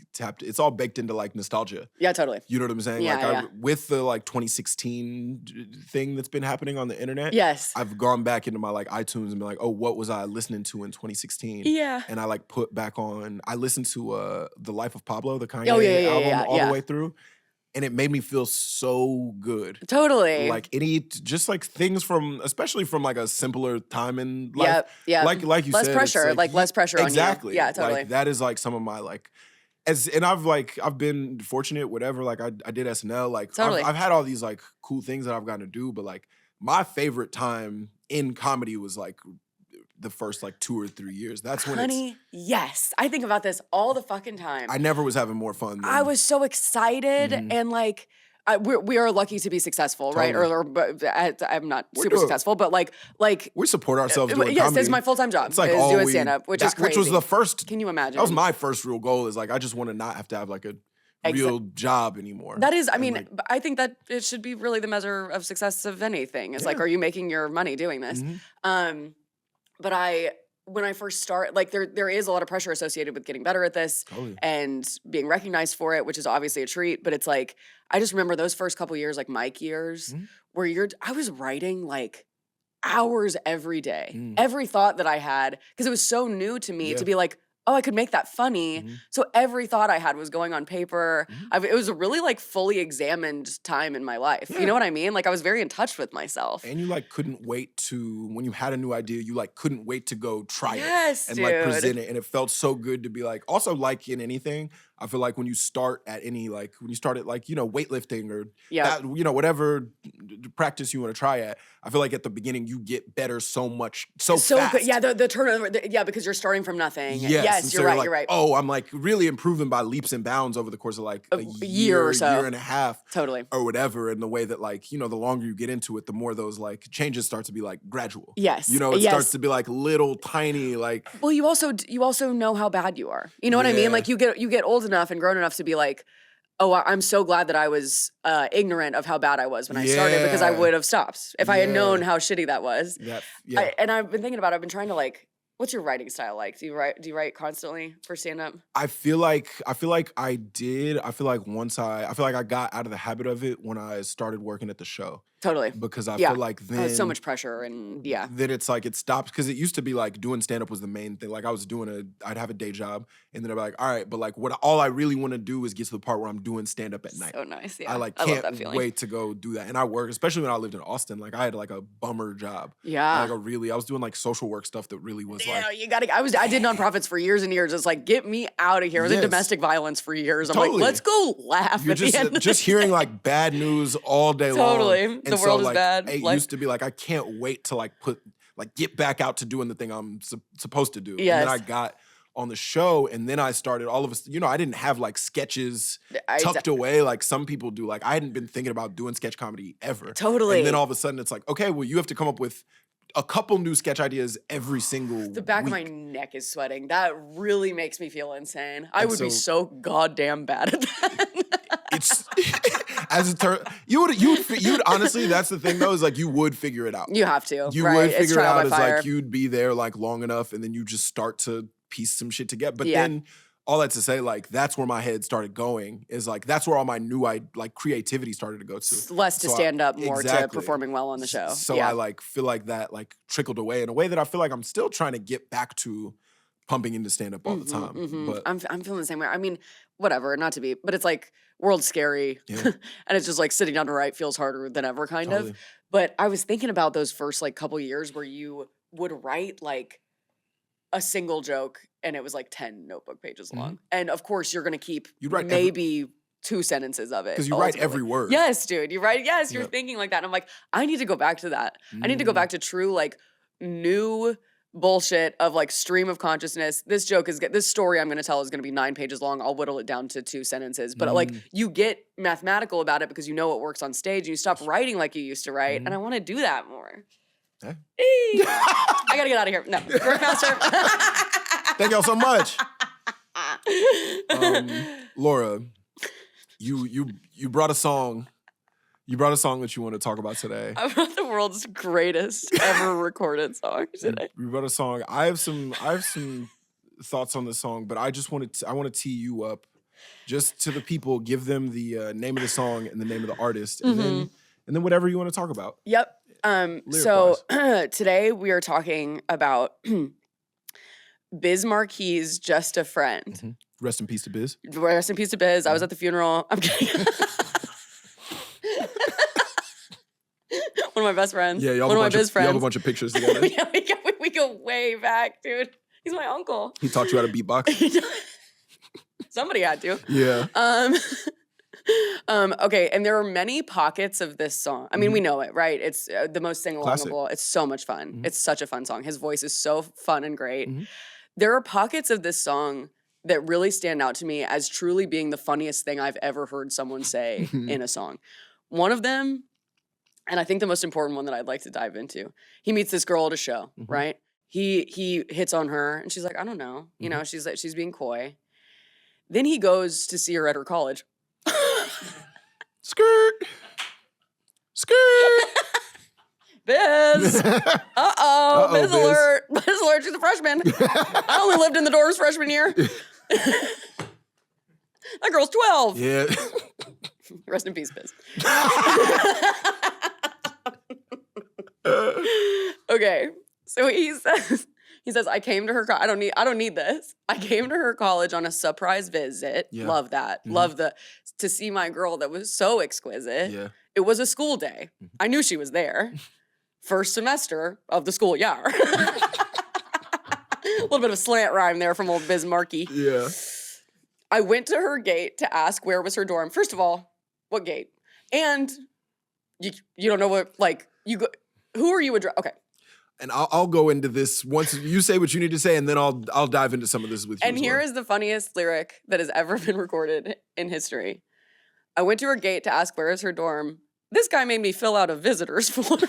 it's all baked into like nostalgia. Yeah, totally. You know what I'm saying? Yeah, with the like 2016 thing that's been happening on the internet. Yes. I've gone back into my like iTunes and been like, oh, what was I listening to in 2016? Yeah. And I like put back on, I listened to The Life of Pablo, the Kanye album all the way through. And it made me feel so good. Totally. Like just like things especially from like a simpler time in life. Yeah. Like you less said. pressure, like less pressure on you. Exactly. Yeah, totally. Like that is like some of my like, and I've been fortunate, whatever. Like I did SNL. Like totally. I've had all these like cool things that I've gotten to do, but like my favorite time in comedy was like the first like 2 or 3 years. That's when yes. I think about this all the fucking time. I never was having more fun than. I was so excited and like we are lucky to be successful, right? But I'm not super successful, but like we support ourselves doing yes, comedy. it's my full-time job. It's like doing stand-up, which is crazy. Which was the first. Can you imagine? That was my first real goal. Is like I just want to not have to have like a real job anymore. That is, I mean, I think that it should be really the measure of success of anything. It's like, are you making your money doing this? But when I first start, like there is a lot of pressure associated with getting better at this and being recognized for it, which is obviously a treat. But it's like, I just remember those first couple years, like Mike years, where I was writing like hours every day, every thought that I had, because it was so new to me to be like, oh, I could make that funny. So every thought I had was going on paper. It was a really like fully examined time in my life. You know what I mean? Like I was very in touch with myself. And you like couldn't wait to, when you had a new idea, you like couldn't wait to go try it and dude. like present it. And it felt so good to be like, also like in anything, I feel like when you start at like, you know, weightlifting or that, you know, whatever practice you want to try at, I feel like at the beginning you get better so fast. Good. Yeah, the turnover, because you're starting from nothing. Yes, so you're right, like, you're right. Oh, I'm like really improving by leaps and bounds over the course of like a year or so. Year and a half. Totally. Or whatever. And the way that like, you know, the longer you get into it, the more those like changes start to be like gradual. Yes. You know, it starts to be like little tiny like. Well, you also know how bad you are. You know what I mean? Like you get old enough and grown enough to be like, oh, I'm so glad that I was ignorant of how bad I was when I started, because I would have stopped if I had known how shitty that was. And I've been thinking about it. I've been trying to like, what's your writing style like? Do you write constantly for stand-up? I feel like I did. I feel like I got out of the habit of it when I started working at the show. Totally. Because I feel like then so much pressure and then it's like it stops, because it used to be like doing stand-up was the main thing. Like I'd have a day job and then I'd be like, all right, but like all I really want to do is get to the part where I'm doing stand-up at night. So nice. Yeah. I like can't wait to go do that. And I work, especially when I lived in Austin, like I had like a bummer job. Yeah. Like I was doing like social work stuff that really was like, you gotta. I did nonprofits for years and years. It's like, get me out of here. I was in domestic violence for years. I'm like, let's go laugh. You're at the end just hearing like bad news all day long. Totally. The world is bad. It used to be like, I can't wait to like get back out to doing the thing I'm supposed to do. Yes. And then I got on the show, and then I started all of us, you know, I didn't have like sketches tucked away like some people do. Like I hadn't been thinking about doing sketch comedy ever. Totally. And then all of a sudden it's like, okay, well, you have to come up with a couple new sketch ideas every single The back week. of my neck is sweating. That really makes me feel insane. I would be so goddamn bad at that. It's as it turns, you would honestly. That's the thing though, is like you would figure it out. You have to. You would figure it out as like you'd be there like long enough, and then you just start to piece some shit together. But then all that to say, like, that's where my head started going, is like, that's where all my new, creativity started to go to. Less to stand up, more to exactly. performing well on the show. So yeah. I like feel like that like trickled away in a way that I feel like I'm still trying to get back to pumping into stand up all the time. But I'm feeling the same way. I mean, whatever, not to be, but it's like world's scary. Yeah. And it's just like sitting down to write feels harder than ever kind Totally. of. But I was thinking about those first like couple years where you would write like a single joke and it was like 10 notebook pages long. And of course you're going to keep You'd write maybe 2 sentences of it. because you write ultimately. every word. Yes, dude. You're Yeah. thinking like that. And I'm like, I need to go back to that. I need to go back to true like new bullshit of like stream of consciousness. This story I'm going to tell is going to be 9 pages long. I'll whittle it down to 2 sentences. But like you get mathematical about it because you know what works on stage and you stop writing like you used to write. And I want to do that more. Eh? I got to get out of here. No. Girthmasterr. Thank y'all so much. Laura, you brought a song. You brought a song that you want to talk about today. I brought the world's greatest ever recorded song today. You brought a song. I have some thoughts on the song, but I want to tee you up, just to the people. Give them the name of the song and the name of the artist, and then whatever you want to talk about. Yep. So today we are talking about Biz Markie's "Just a Friend." Rest in peace to Biz. Rest in peace to Biz. I was at the funeral. I'm kidding. One of my best friends. Yeah, one of my biz friends. You have a bunch of pictures together. Yeah, we go way back, dude. He's my uncle. He taught you how to beatbox. Somebody had to. Yeah. Okay, and there are many pockets of this song. I mean, we know it, right? It's the most sing-alongable. It's so much fun. It's such a fun song. His voice is so fun and great. There are pockets of this song that really stand out to me as truly being the funniest thing I've ever heard someone say in a song. One of them, and I think the most important one that I'd like to dive into, he meets this girl at a show, right? He hits on her, and she's like, I don't know. You know, she's being coy. Then he goes to see her at her college. Skirt. Skirt. Biz. Uh-oh. Biz alert. Biz alert. She's a freshman. I only lived in the dorms freshman year. That girl's 12. Yeah. Rest in peace, Biz. Okay. So he says, I came to her, I don't need this. I came to her college on a surprise visit. Yeah. Love that. Love to see my girl that was so exquisite. Yeah. It was a school day. I knew she was there. First semester of the school year. A little bit of a slant rhyme there from old Biz Markie. Yeah. I went to her gate to ask where was her dorm. First of all, what gate? And you don't know what, like, who are you okay. And I'll go into this once you say what you need to say, and then I'll dive into some of this with you. And here is the funniest lyric that has ever been recorded in history. I went to her gate to ask where is her dorm. This guy made me fill out a visitor's form.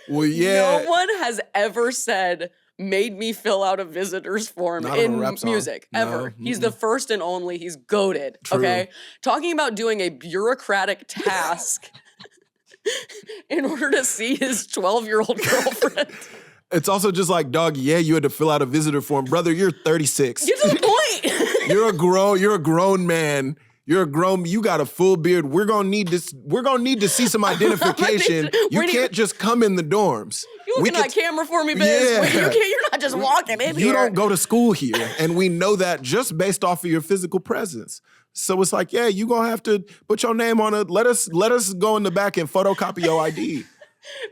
Well, yeah. No one has ever said, made me fill out a visitor's form in music, ever. He's the first and only. He's goated, okay? Talking about doing a bureaucratic task in order to see his 12-year-old girlfriend. It's also just like, dog, yeah, you had to fill out a visitor form. Brother, you're 36. Get to the point. You're a grown man. You got a full beard. We're gonna need to see some identification. You can't just come in the dorms. You looking at that camera for me, Biz? Yeah. You're not just walking in here. You don't go to school here. And we know that just based off of your physical presence. So it's like, yeah, you gonna have to put your name on it. Let us go in the back and photocopy your ID.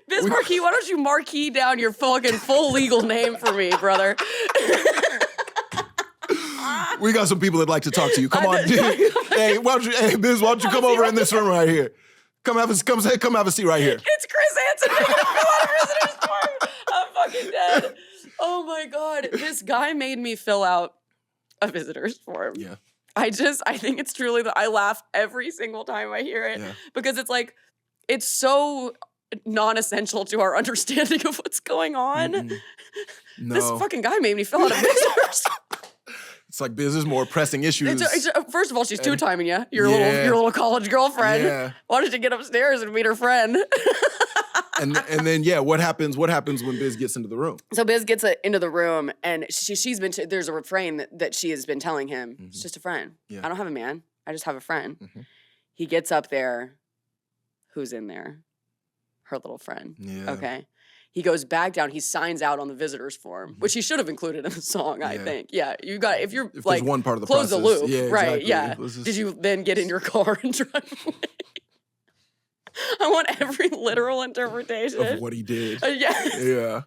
Biz Markie, why don't you marquee down your fucking full legal name for me, brother? We got some people that like to talk to you. Come on, dude. Hey, Biz, why don't you come over in this room right here? Come have a seat right here. It's Chris Hansen making a fill out a visitor's form. I'm fucking dead. Oh my God. This guy made me fill out a visitor's form. Yeah. I think it's truly I laugh every single time I hear it because it's like, it's so non-essential to our understanding of what's going on. No. This fucking guy made me fill out a visitor's form. It's like Biz is more pressing issues. First of all, she's two-timing you. Your little college girlfriend. Yeah. Why don't you get upstairs and meet her friend? And then yeah, what happens when Biz gets into the room? So Biz gets into the room, and she's been there's a refrain that she has been telling him. It's just a friend. Yeah. I don't have a man. I just have a friend. He gets up there. Who's in there? Her little friend. Yeah. Okay. He goes back down. He signs out on the visitors form, which he should have included in the song, I think. Yeah, you got if like one part of the close process. the loop, Yeah, right? exactly. Yeah. Did you then get in your car and drive away? I want every literal interpretation of what he did. Yes. Yeah.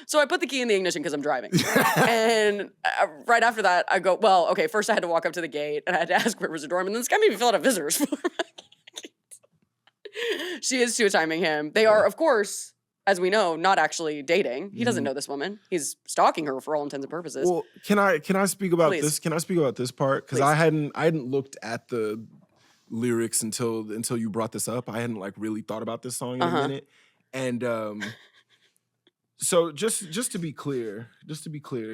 So I put the key in the ignition because I'm driving. And right after that, I go, well, okay, first I had to walk up to the gate and I had to ask where was the doorman. And this guy made me fill out a visitor's form. She is two-timing him. They are, of course, as we know, not actually dating. He doesn't know this woman. He's stalking her for all intents and purposes. Well, can I speak about Please. this? Can I speak about this part? Because I hadn't looked at the lyrics until you brought this up. I hadn't like really thought about this song in a minute. And so just to be clear,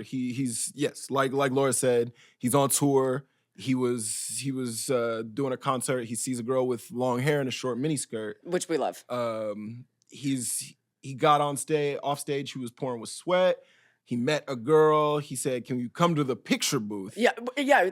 he's yes, like Laura said, he's on tour. He was doing a concert. He sees a girl with long hair and a short miniskirt, which we love. He got off stage. He was pouring with sweat. He met a girl. He said, "Can you come to the picture booth?" Yeah.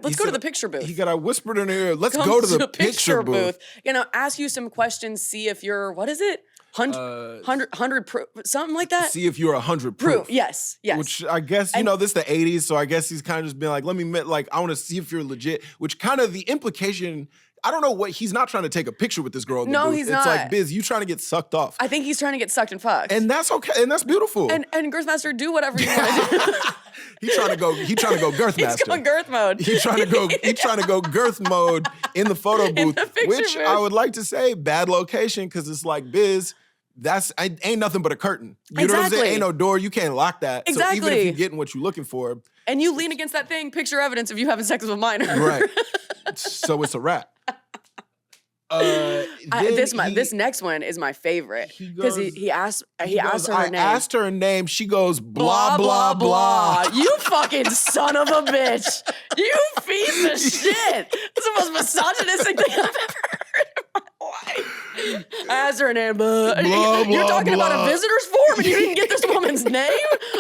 Let's go to the picture booth. I whispered in her ear, "Let's go to the picture booth." You know, ask you some questions. See if you're what is it? 100 proof, something like that. See if you're 100 proof. Yes. Which I guess this is the '80s, so I guess he's kind of just being like, "Let me I want to see if you're legit." Which kind of the implication. I don't know what he's not trying to take a picture with this girl. No, he's not. It's like, Biz, you trying to get sucked off. I think he's trying to get sucked and fucked. And that's okay. And that's beautiful. And Girthmasterr, do whatever you want to do. He's trying to go Girthmasterr. He's going girth mode. He's trying to go girth mode in the photo booth, which I would like to say bad location because it's like, Biz, ain't nothing but a curtain. You know what I'm saying? Ain't no door. You can't lock that. Exactly. So even if you're getting what you're looking for. And you lean against that thing, picture evidence of you having sex with a minor. Right. So it's a wrap. This next one is my favorite because he asked her her name. I asked her name. She goes blah blah blah. You fucking son of a bitch! You piece of shit! It's the most misogynistic thing I've ever heard in my life. I asked her her name. You're talking about a visitor's form and you didn't get this woman's name?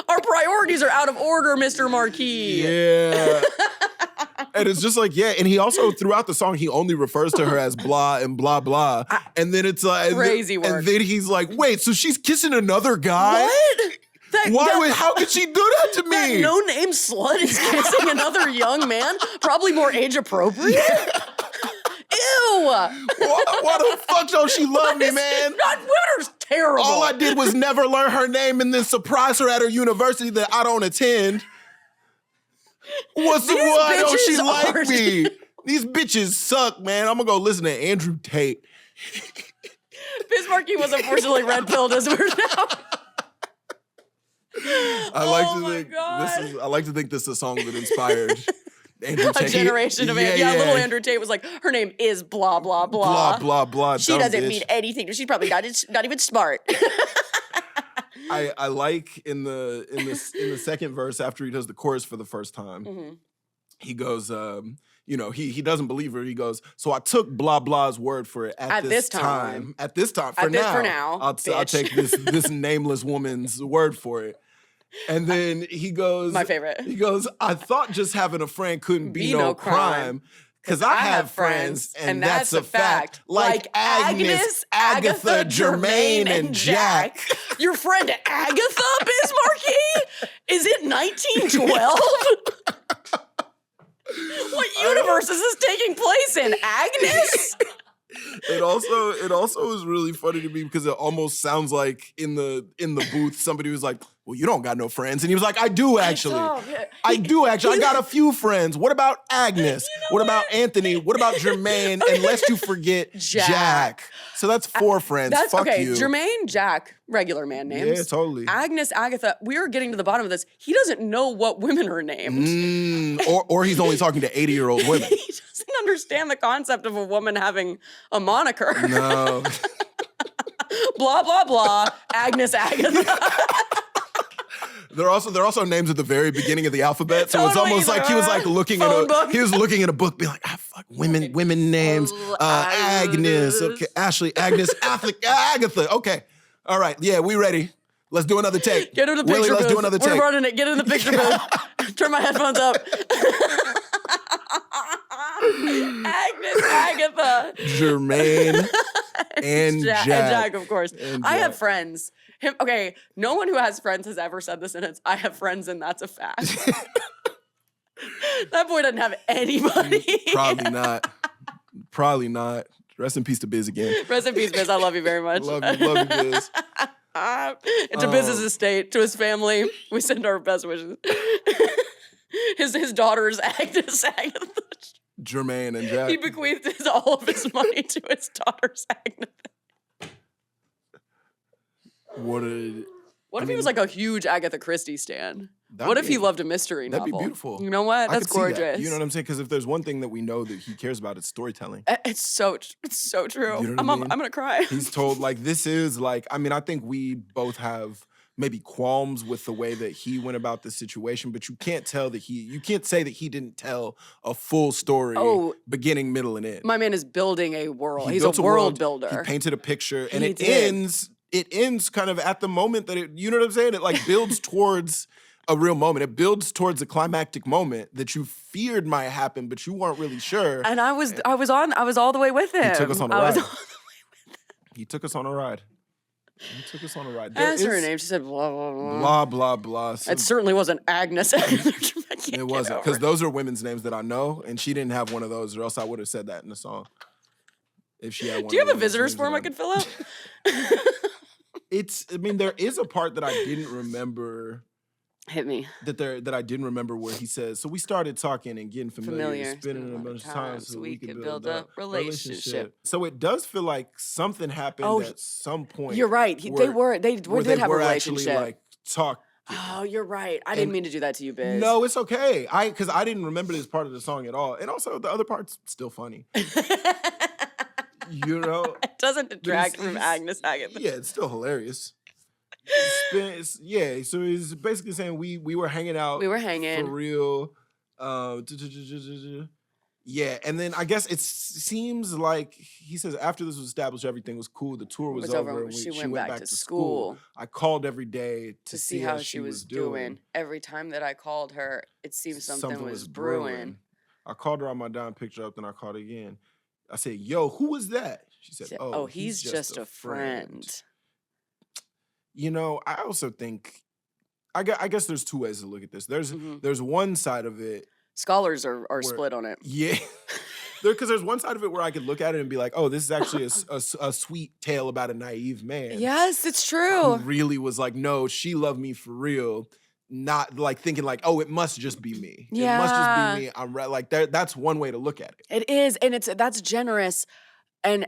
Our priorities are out of order, Mr. Marquis. Yeah. And it's just like, yeah. And he also, throughout the song, he only refers to her as blah and blah, blah. And then it's like... Crazy work. And then he's like, wait, so she's kissing another guy? What? How could she do that to me? That no-name slut is kissing another young man? Probably more age-appropriate? Ew! Why the fuck don't she love me, man? Women are terrible. All I did was never learn her name and then surprise her at her university that I don't attend. Why don't she like me? These bitches suck, man. I'm gonna go listen to Andrew Tate. Biz Markie was unfortunately red-pilled as we're now. I like to think this is a song that inspired Andrew Tate. A generation of little Andrew Tate was like, her name is blah blah blah. Blah blah blah. She doesn't mean anything. She's probably not even smart. I like in the second verse after he does the chorus for the first time, he goes, he doesn't believe her. He goes, so I took blah blah's word for it at this time. At this time, for now, I'll take this nameless woman's word for it. And then he goes, my favorite. He goes, I thought just having a friend couldn't be no crime. Because I have friends, and that's a fact. Like Agnes, Agatha, Jermaine, and Jack. Your friend Agatha, Biz Markie? Is it 1912? What universe is this taking place in? Agnes? It also is really funny to me because it almost sounds like in the booth somebody was like, well, you don't got no friends. And he was like, I do actually. I got a few friends. What about Agnes? What about Anthony? What about Jermaine? And lest you forget Jack. So that's 4 friends. Fuck you. Jermaine, Jack, regular man names. Yeah, totally. Agnes, Agatha, we're getting to the bottom of this. He doesn't know what women are named. Or he's only talking to 80-year-old women. He doesn't understand the concept of a woman having a moniker. No. Blah, blah, blah. Agnes, Agatha. They're also names at the very beginning of the alphabet, so it's almost like he was like looking at a book, being like, fuck women names, Agnes, okay, Ashley, Agnes, Agatha, okay, All right, yeah, we ready. Let's do another take. Get in the Willie, picture let's booth. do another take. We're running it. Get in the picture booth. Turn my headphones up. Agnes, Agatha. Jermaine and Jack. And Jack, of course. And I have Jack. friends. Okay, no one who has friends has ever said the sentence, I have friends and that's a fact. That boy doesn't have anybody. Probably not. Probably not. Rest in peace to Biz again. Rest in peace, Biz. I love you very much. Love you, Biz. And to Biz's estate, to his family, we send our best wishes. His daughters, Agnes, Agatha. Jermaine and Jack. He bequeathed all of his money to his daughters, Agnes. What if he was like a huge Agatha Christie stan? That'd What if be- he loved a mystery That'd novel? be beautiful. You know what? I That's could see that. gorgeous. You know what I'm saying? Because if there's one thing that we know that he cares about, it's storytelling. It's so true. You know what I mean? I'm gonna cry. He's told like this is like, I mean, I think we both have maybe qualms with the way that he went about the situation, but you can't say that he didn't tell a full story, beginning, middle, and end. My man is building a world. He He's a built world builder. He painted a picture, and He it did. ends kind of at the moment that you know what I'm saying? It like builds towards a real moment. It builds towards a climactic moment that you feared might happen, but you weren't really sure. And I was all the way with him. He took us on a I was ride. all the way with him. He took us on a ride. I asked her name. She said blah blah blah. Blah blah blah. It certainly wasn't Agnes. It wasn't, because those are women's names that I know, and she didn't have one of those, or else I would have said that in the song. If she had one. Do you of have a those visitors names form that I could fill out? I mean, there is a part that I didn't remember. Hit me. That I didn't remember where he says, so we started talking and getting familiar. Spending a bunch of time so we could build a relationship. So it does feel like something happened at some point. You're right. They did have a actually relationship. like talk. Oh, you're right. I didn't mean to do that to you, Biz. No, it's okay. Because I didn't remember this part of the song at all, and also the other part's still funny. You know, it doesn't detract from Agnes Agatha. Yeah, it's still hilarious. So he's basically saying we were hanging out. We were hanging for real. Yeah, and then I guess it seems like he says after this was established, everything was cool. The tour was over. And she went back to school. I called every day to see how she was doing. Every time that I called her, it seemed something was brewing. I called her on my dime, picked her up, then I called again. I said, "Yo, who was that?" She said, "Oh, he's just a friend." You know, I also think, I guess there's two ways to look at this. There's one side of it. Scholars are split on it. Yeah. Because there's one side of it where I could look at it and be like, oh, this is actually a sweet tale about a naive man. Yes, it's true. Who really was like, no, she loved me for real. Not like thinking like, oh, it must just be me. Yeah. It must just be me. I'm like, that's one way to look at it. It is, and that's generous, and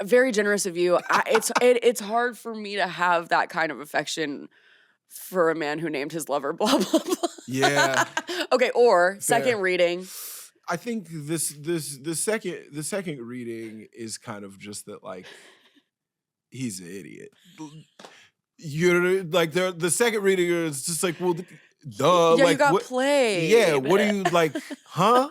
very generous of you. It's hard for me to have that kind of affection for a man who named his lover blah blah blah. Yeah. Okay. Or second reading. I think the second reading is kind of just that like he's an idiot. You're like the second reading is just like, well, duh. Yeah, like, you got what, played. Yeah, what do you like, huh?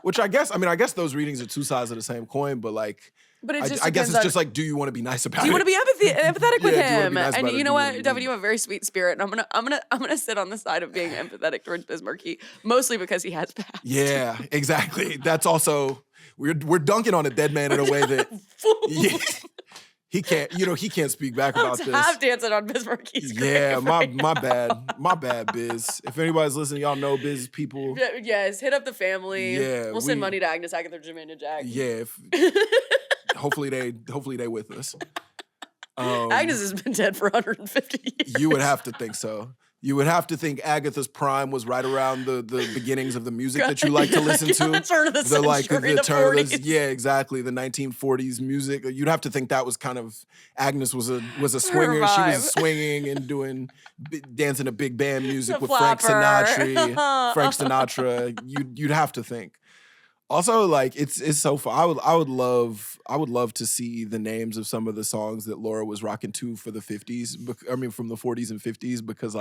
Which I guess those readings are two sides of the same coin, but like, but it just I guess it's just like, do you want to be nice about it? Do you want to be empathetic with him? Nice and you know what, Devon, you have a very sweet spirit, and I'm gonna sit on the side of being empathetic towards Biz Markie, mostly because he has passed. Yeah, exactly. That's also we're dunking on a dead man in a way that he can't speak back about this. I'm dancing on Biz Markie's grave. Yeah, my bad, Biz. If anybody's listening, y'all know Biz people. Yes, hit up the family. Yeah, we'll send money to Agnes, Agatha, Jermaine, and Jack. Yeah, hopefully they with us. Agnes has been dead for 150 years. You would have to think so. You would have to think Agatha's prime was right around the beginnings of the music that you like to listen to. The turn of the century, the 40s. Yeah, exactly. The 1940s music. You'd have to think that was kind of Agnes was a swinger. She was swinging and dancing to big band music with Frank Sinatra. You'd have to think. Also, like it's so fun. I would love to see the names of some of the songs that Laura was rocking to for the 50s. I mean, from the 40s and 50s, because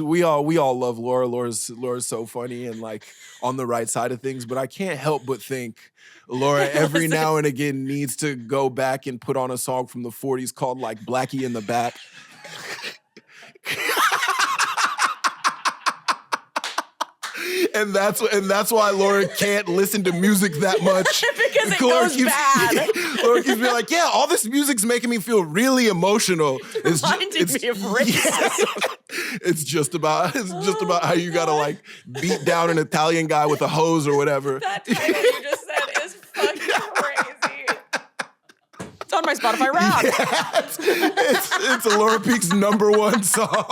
we all love Laura. Laura's so funny and like on the right side of things. But I can't help but think Laura every now and again needs to go back and put on a song from the 40s called like Blackie in the Back. And that's why Laura can't listen to music that much. Because it goes bad. Laura keeps being like, yeah, all this music's making me feel really emotional. It's reminding me of racism. It's just about how you gotta like beat down an Italian guy with a hose or whatever. That title you just said is fucking crazy. It's on my Spotify Wrapped. Yeah, it's a Laura Peak's #1 song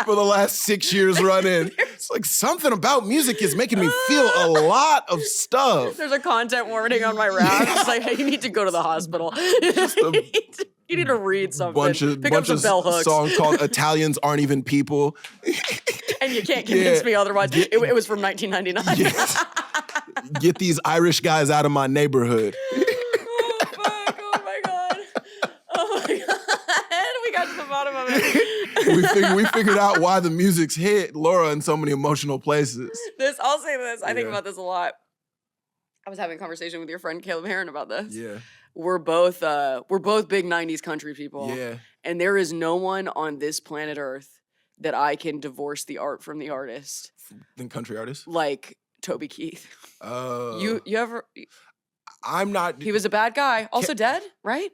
for the last 6 years running. It's like something about music is making me feel a lot of stuff. There's a content warning on my Wrapped. It's like, hey, you need to go to the hospital. You need to read something. Pick up some bell hooks. Song called "Italians Aren't Even People." And you can't convince me otherwise. It was from 1999. Yes. Get these Irish guys out of my neighborhood. Bottom of it. we figured out why the music's hit Laura in so many emotional places. I'll say this. I think about this a lot. I was having a conversation with your friend Caleb Heron about this. Yeah. We're both big 90s country people. Yeah. And there is no one on this planet Earth that I can divorce the art from the artist. Than country artists? Like Toby Keith. Oh. You ever I'm not He was a bad guy. Also dead, right?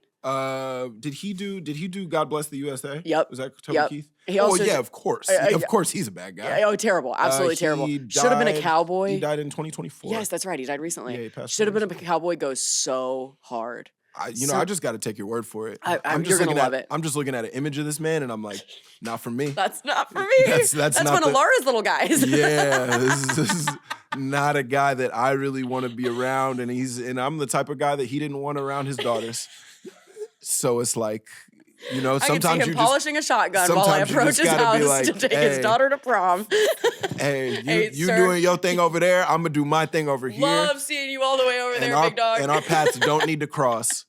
Did he do God Bless the USA? Yep. Was that Toby Keith? He also yeah, of course. Of course he's a bad guy. Oh, terrible. Absolutely terrible. Should have been a cowboy. He died in 2024. Yes, that's right. He died recently. Yeah, he passed Should have away. been a cowboy goes so hard. I just got to take your word for it. You're going to love it. I'm just looking at an image of this man and I'm like, not for me. That's not for me. That's not one of Laura's little guys. Yeah, this is not a guy that I really want to be around, and I'm the type of guy that he didn't want around his daughters. So it's like, sometimes I can see him polishing a shotgun while I approach his house like, to take his daughter to prom. Hey, you doing your thing over there, I'm gonna do my thing over here. Love seeing you all the way over there, big dog. And our paths don't need to cross.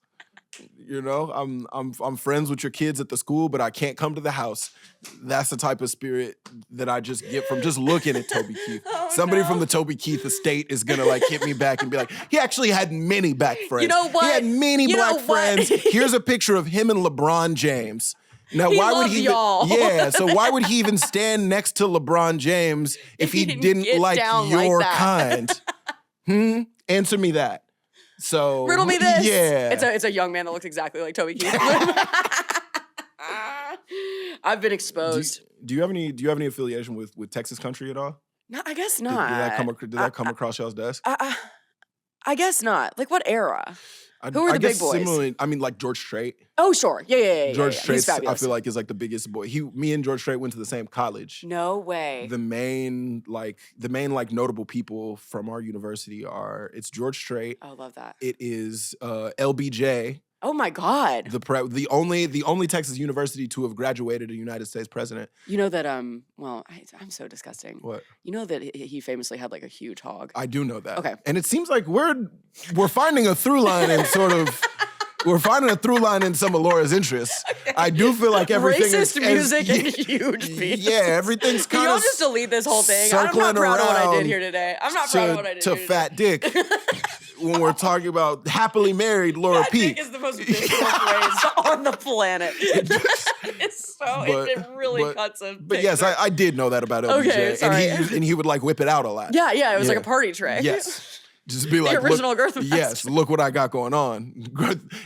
I'm friends with your kids at the school, but I can't come to the house. That's the type of spirit that I just get from just looking at Toby Keith. Somebody from the Toby Keith estate is gonna like hit me back and be like, he actually had many black friends. You know what? He had many black friends. Here's a picture of him and LeBron James. Now, why would he? Y'all. Yeah. So why would he even stand next to LeBron James if he didn't like your kind? Answer me that. So riddle me this. Yeah. It's a young man that looks exactly like Toby Keith. I've been exposed. Do you have any affiliation with Texas country at all? No, I guess not. Did that come across y'all's desk? I guess not. Like what era? Who are the big boys? Similarly, I mean, like George Strait. Oh, sure. Yeah. George Strait, I feel like, is like the biggest boy. Me and George Strait went to the same college. No way. The main notable people from our university it's George Strait. Oh, love that. It is LBJ. Oh my God. The only Texas university to have graduated a United States president. You know that well, I'm so disgusting. What? You know that he famously had like a huge hog. I do know that. Okay. And it seems like we're finding a through line in sort of we're finding a through line in some of Laura's interests. Okay. I do feel like everything racist music and huge penises. Yeah, everything's kind of. Y'all just delete this whole thing. I'm not proud of what I did here today. I'm not proud of what I did here today. To fat dick. When we're talking about happily married Laura Peak. Fat dick is the most visual phrase on the planet. It really cuts a But yes, I did know that about LBJ. Okay, sorry. And he would like whip it out a lot. Yeah, it was like a party trick. Yes. Just be like, the original Girthmasterr. Yes, look what I got going on.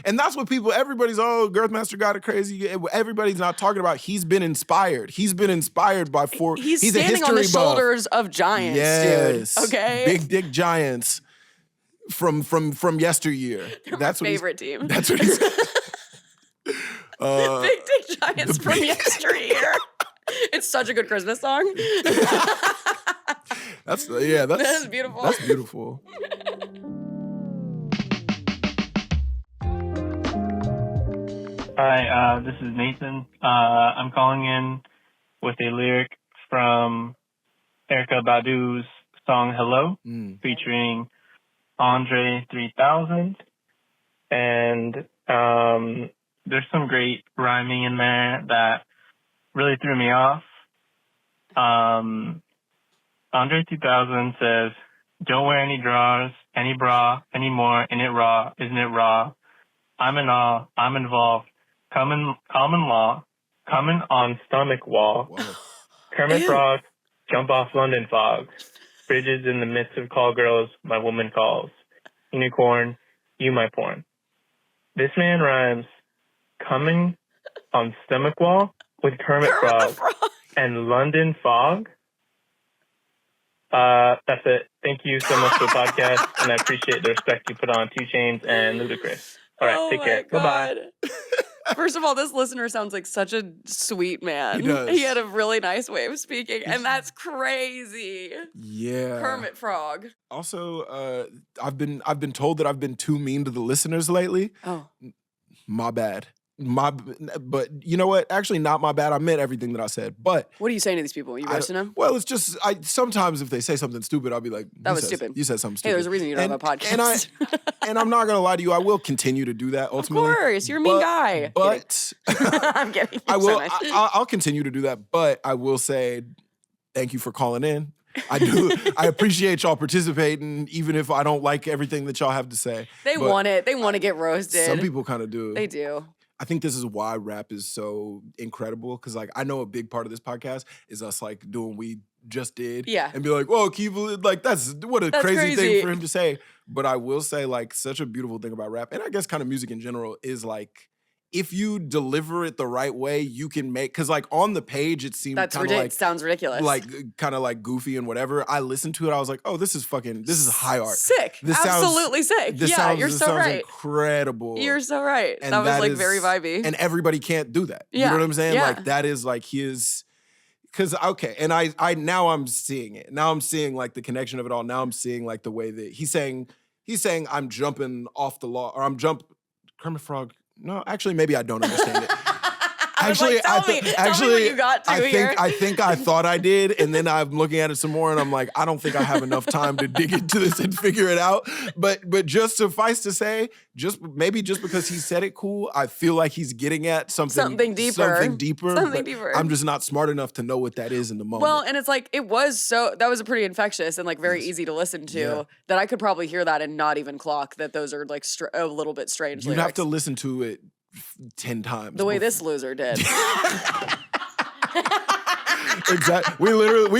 And that's what everybody's, Girthmasterr got it crazy. Everybody's not talking about, he's been inspired. He's been inspired by He's standing on the shoulders of giants, dude. Okay? Big dick giants from yesteryear. That's my favorite team. That's what he's... Big dick giants from yesteryear. It's such a good Christmas song. That's beautiful. That's beautiful. Hi, this is Nathan. I'm calling in with a lyric from Erykah Badu's song Hello, featuring Andre 3000. And there's some great rhyming in there that really threw me off. Andre 2000 says, don't wear any drawers, any bra, anymore, in it raw, isn't it raw? I'm in awe, I'm involved, common law, coming on stomach wall. Whoa. Kermit Frog, jump off London fog. Bridges in the midst of call girls, my woman calls. Unicorn, you my porn. This man rhymes coming on stomach wall with Kermit Frog and London fog. That's it. Thank you so much for the podcast, and I appreciate the respect you put on 2 Chainz and Ludacris. All right, take care. Bye-bye. First of all, this listener sounds like such a sweet man. He does. He had a really nice way of speaking, and that's crazy. Yeah. Kermit Frog. Also, I've been told that I've been too mean to the listeners lately. Oh. My bad. But you know what? Actually, not my bad. I meant everything that I said. But What are you saying to these people? You roasting them? well, it's just sometimes if they say something stupid, I'll be like, That was stupid. You said something stupid. Hey, there's a reason you don't have a podcast. And I'm not gonna lie to you. I will continue to do that ultimately. Of course, you're a mean guy. But I'm kidding. I will. So nice. I'll continue to do that. But I will say, thank you for calling in. I do. I appreciate y'all participating, even if I don't like everything that y'all have to say. They But want it. They want to get roasted. Some people kind of do. They do. I think this is why rap is so incredible, because like I know a big part of this podcast is us like doing what we just did, Yeah. and be like, "Whoa, keep like that's what a That's crazy thing crazy. for him to say." But I will say, like, such a beautiful thing about rap, and I guess kind of music in general, is like if you deliver it the right way, you can make, because like on the page it seemed That's kind of ridiculous. Sounds ridiculous. like kind of like goofy and whatever. I listened to it, I was like, "Oh, this is high art." Sick. This sounds- Absolutely sick. This Yeah, sounds, you're this so sounds right. incredible. You're so right. And That was like is- very vibey. And everybody can't do that. You Yeah, know what I'm saying? yeah. Like that is like his, because okay, and I now I'm seeing it. Now I'm seeing like the connection of it all. Now I'm seeing like the way that he's saying I'm jumping off the law, or Kermit Frog. No, actually, maybe I don't understand it. Actually, tell me what you got to here. I think I thought I did, and then I'm looking at it some more, and I'm like, I don't think I have enough time to dig into this and figure it out. But just suffice to say, just because he said it cool, I feel like he's getting at something deeper. Something deeper. Something but deeper. I'm just not smart enough to know what that is in the moment. Well, and it's like that was a pretty infectious and like very easy to listen to. Yeah. That I could probably hear that and not even clock that those are like a little bit strange. You'd have lyrics. to listen to it 10 times. The way this loser did. Exactly. We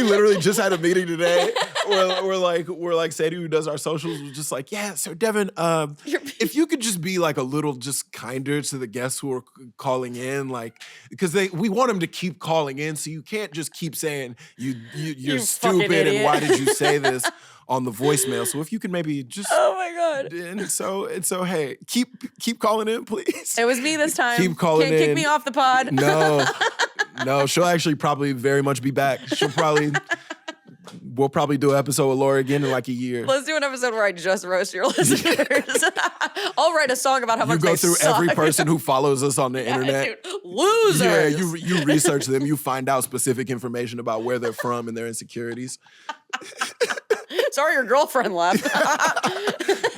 literally just had a meeting today. We're like Sadie, who does our socials, was just like, yeah. So Devon, if you could just be like a little just kinder to the guests who are calling in, like because we want them to keep calling in, so you can't just keep saying you're You fucking stupid idiot. and why did you say this on the voicemail. So if you could maybe just Oh my god. and so hey, keep calling in, please. It was me this time. Keep calling Can't kick in. me off the pod. No, she'll actually probably very much be back. We'll probably do an episode with Laura again in like a year. Let's do an episode where I just roast your listeners. I'll write a song about how You much go they through suck. every person who follows us on the internet. Dude, losers. Yeah, you research them. You find out specific information about where they're from and their insecurities. Sorry your girlfriend left.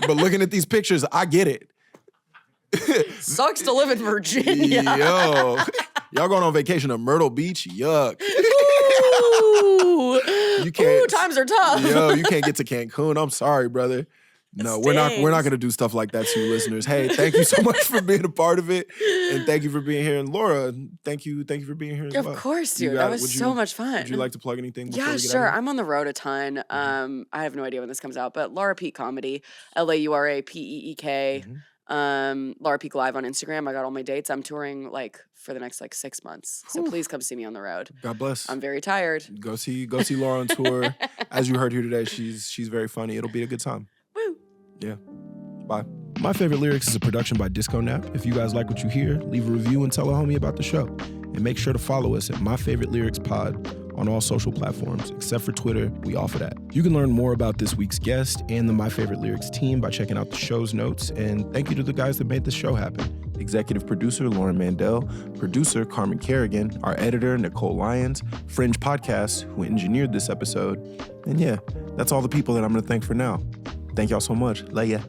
But looking at these pictures, I get it. Sucks to live in Virginia. Yo, y'all going on vacation to Myrtle Beach? Yuck. Ooh. You can't. Ooh, times are tough. Yo, you can't get to Cancun. I'm sorry, brother. No, we're not stings. gonna do stuff like that to you listeners. Hey, thank you so much for being a part of it. And thank you for being here. And Laura, thank you for being here as well. Of course, You dude. got That it. was Would so you- much fun. Would you like to plug anything before Yeah, we get sure. out of I'm on the road a ton. I have no idea when this comes out, but Laura Peak Comedy, LauraPeek. Laura Peak Live on Instagram. I got all my dates. I'm touring like for the next like 6 months. So please come see me on the road. God bless. I'm very tired. Go see Laura on tour. As you heard here today, she's very funny. It'll be a good time. Woo. Yeah. Bye. My Favorite Lyrics is a production by Disco Nap. If you guys like what you hear, leave a review and tell a homie about the show. And make sure to follow us at My Favorite Lyrics Pod on all social platforms, except for Twitter. We offer that. You can learn more about this week's guest and the My Favorite Lyrics team by checking out the show's notes. And thank you to the guys that made this show happen. Executive producer, Lauren Mandel. Producer, Carmen Kerrigan. Our editor, Nicole Lyons. Fringe Podcasts, who engineered this episode. And yeah, that's all the people that I'm going to thank for now. Thank y'all so much. Love ya.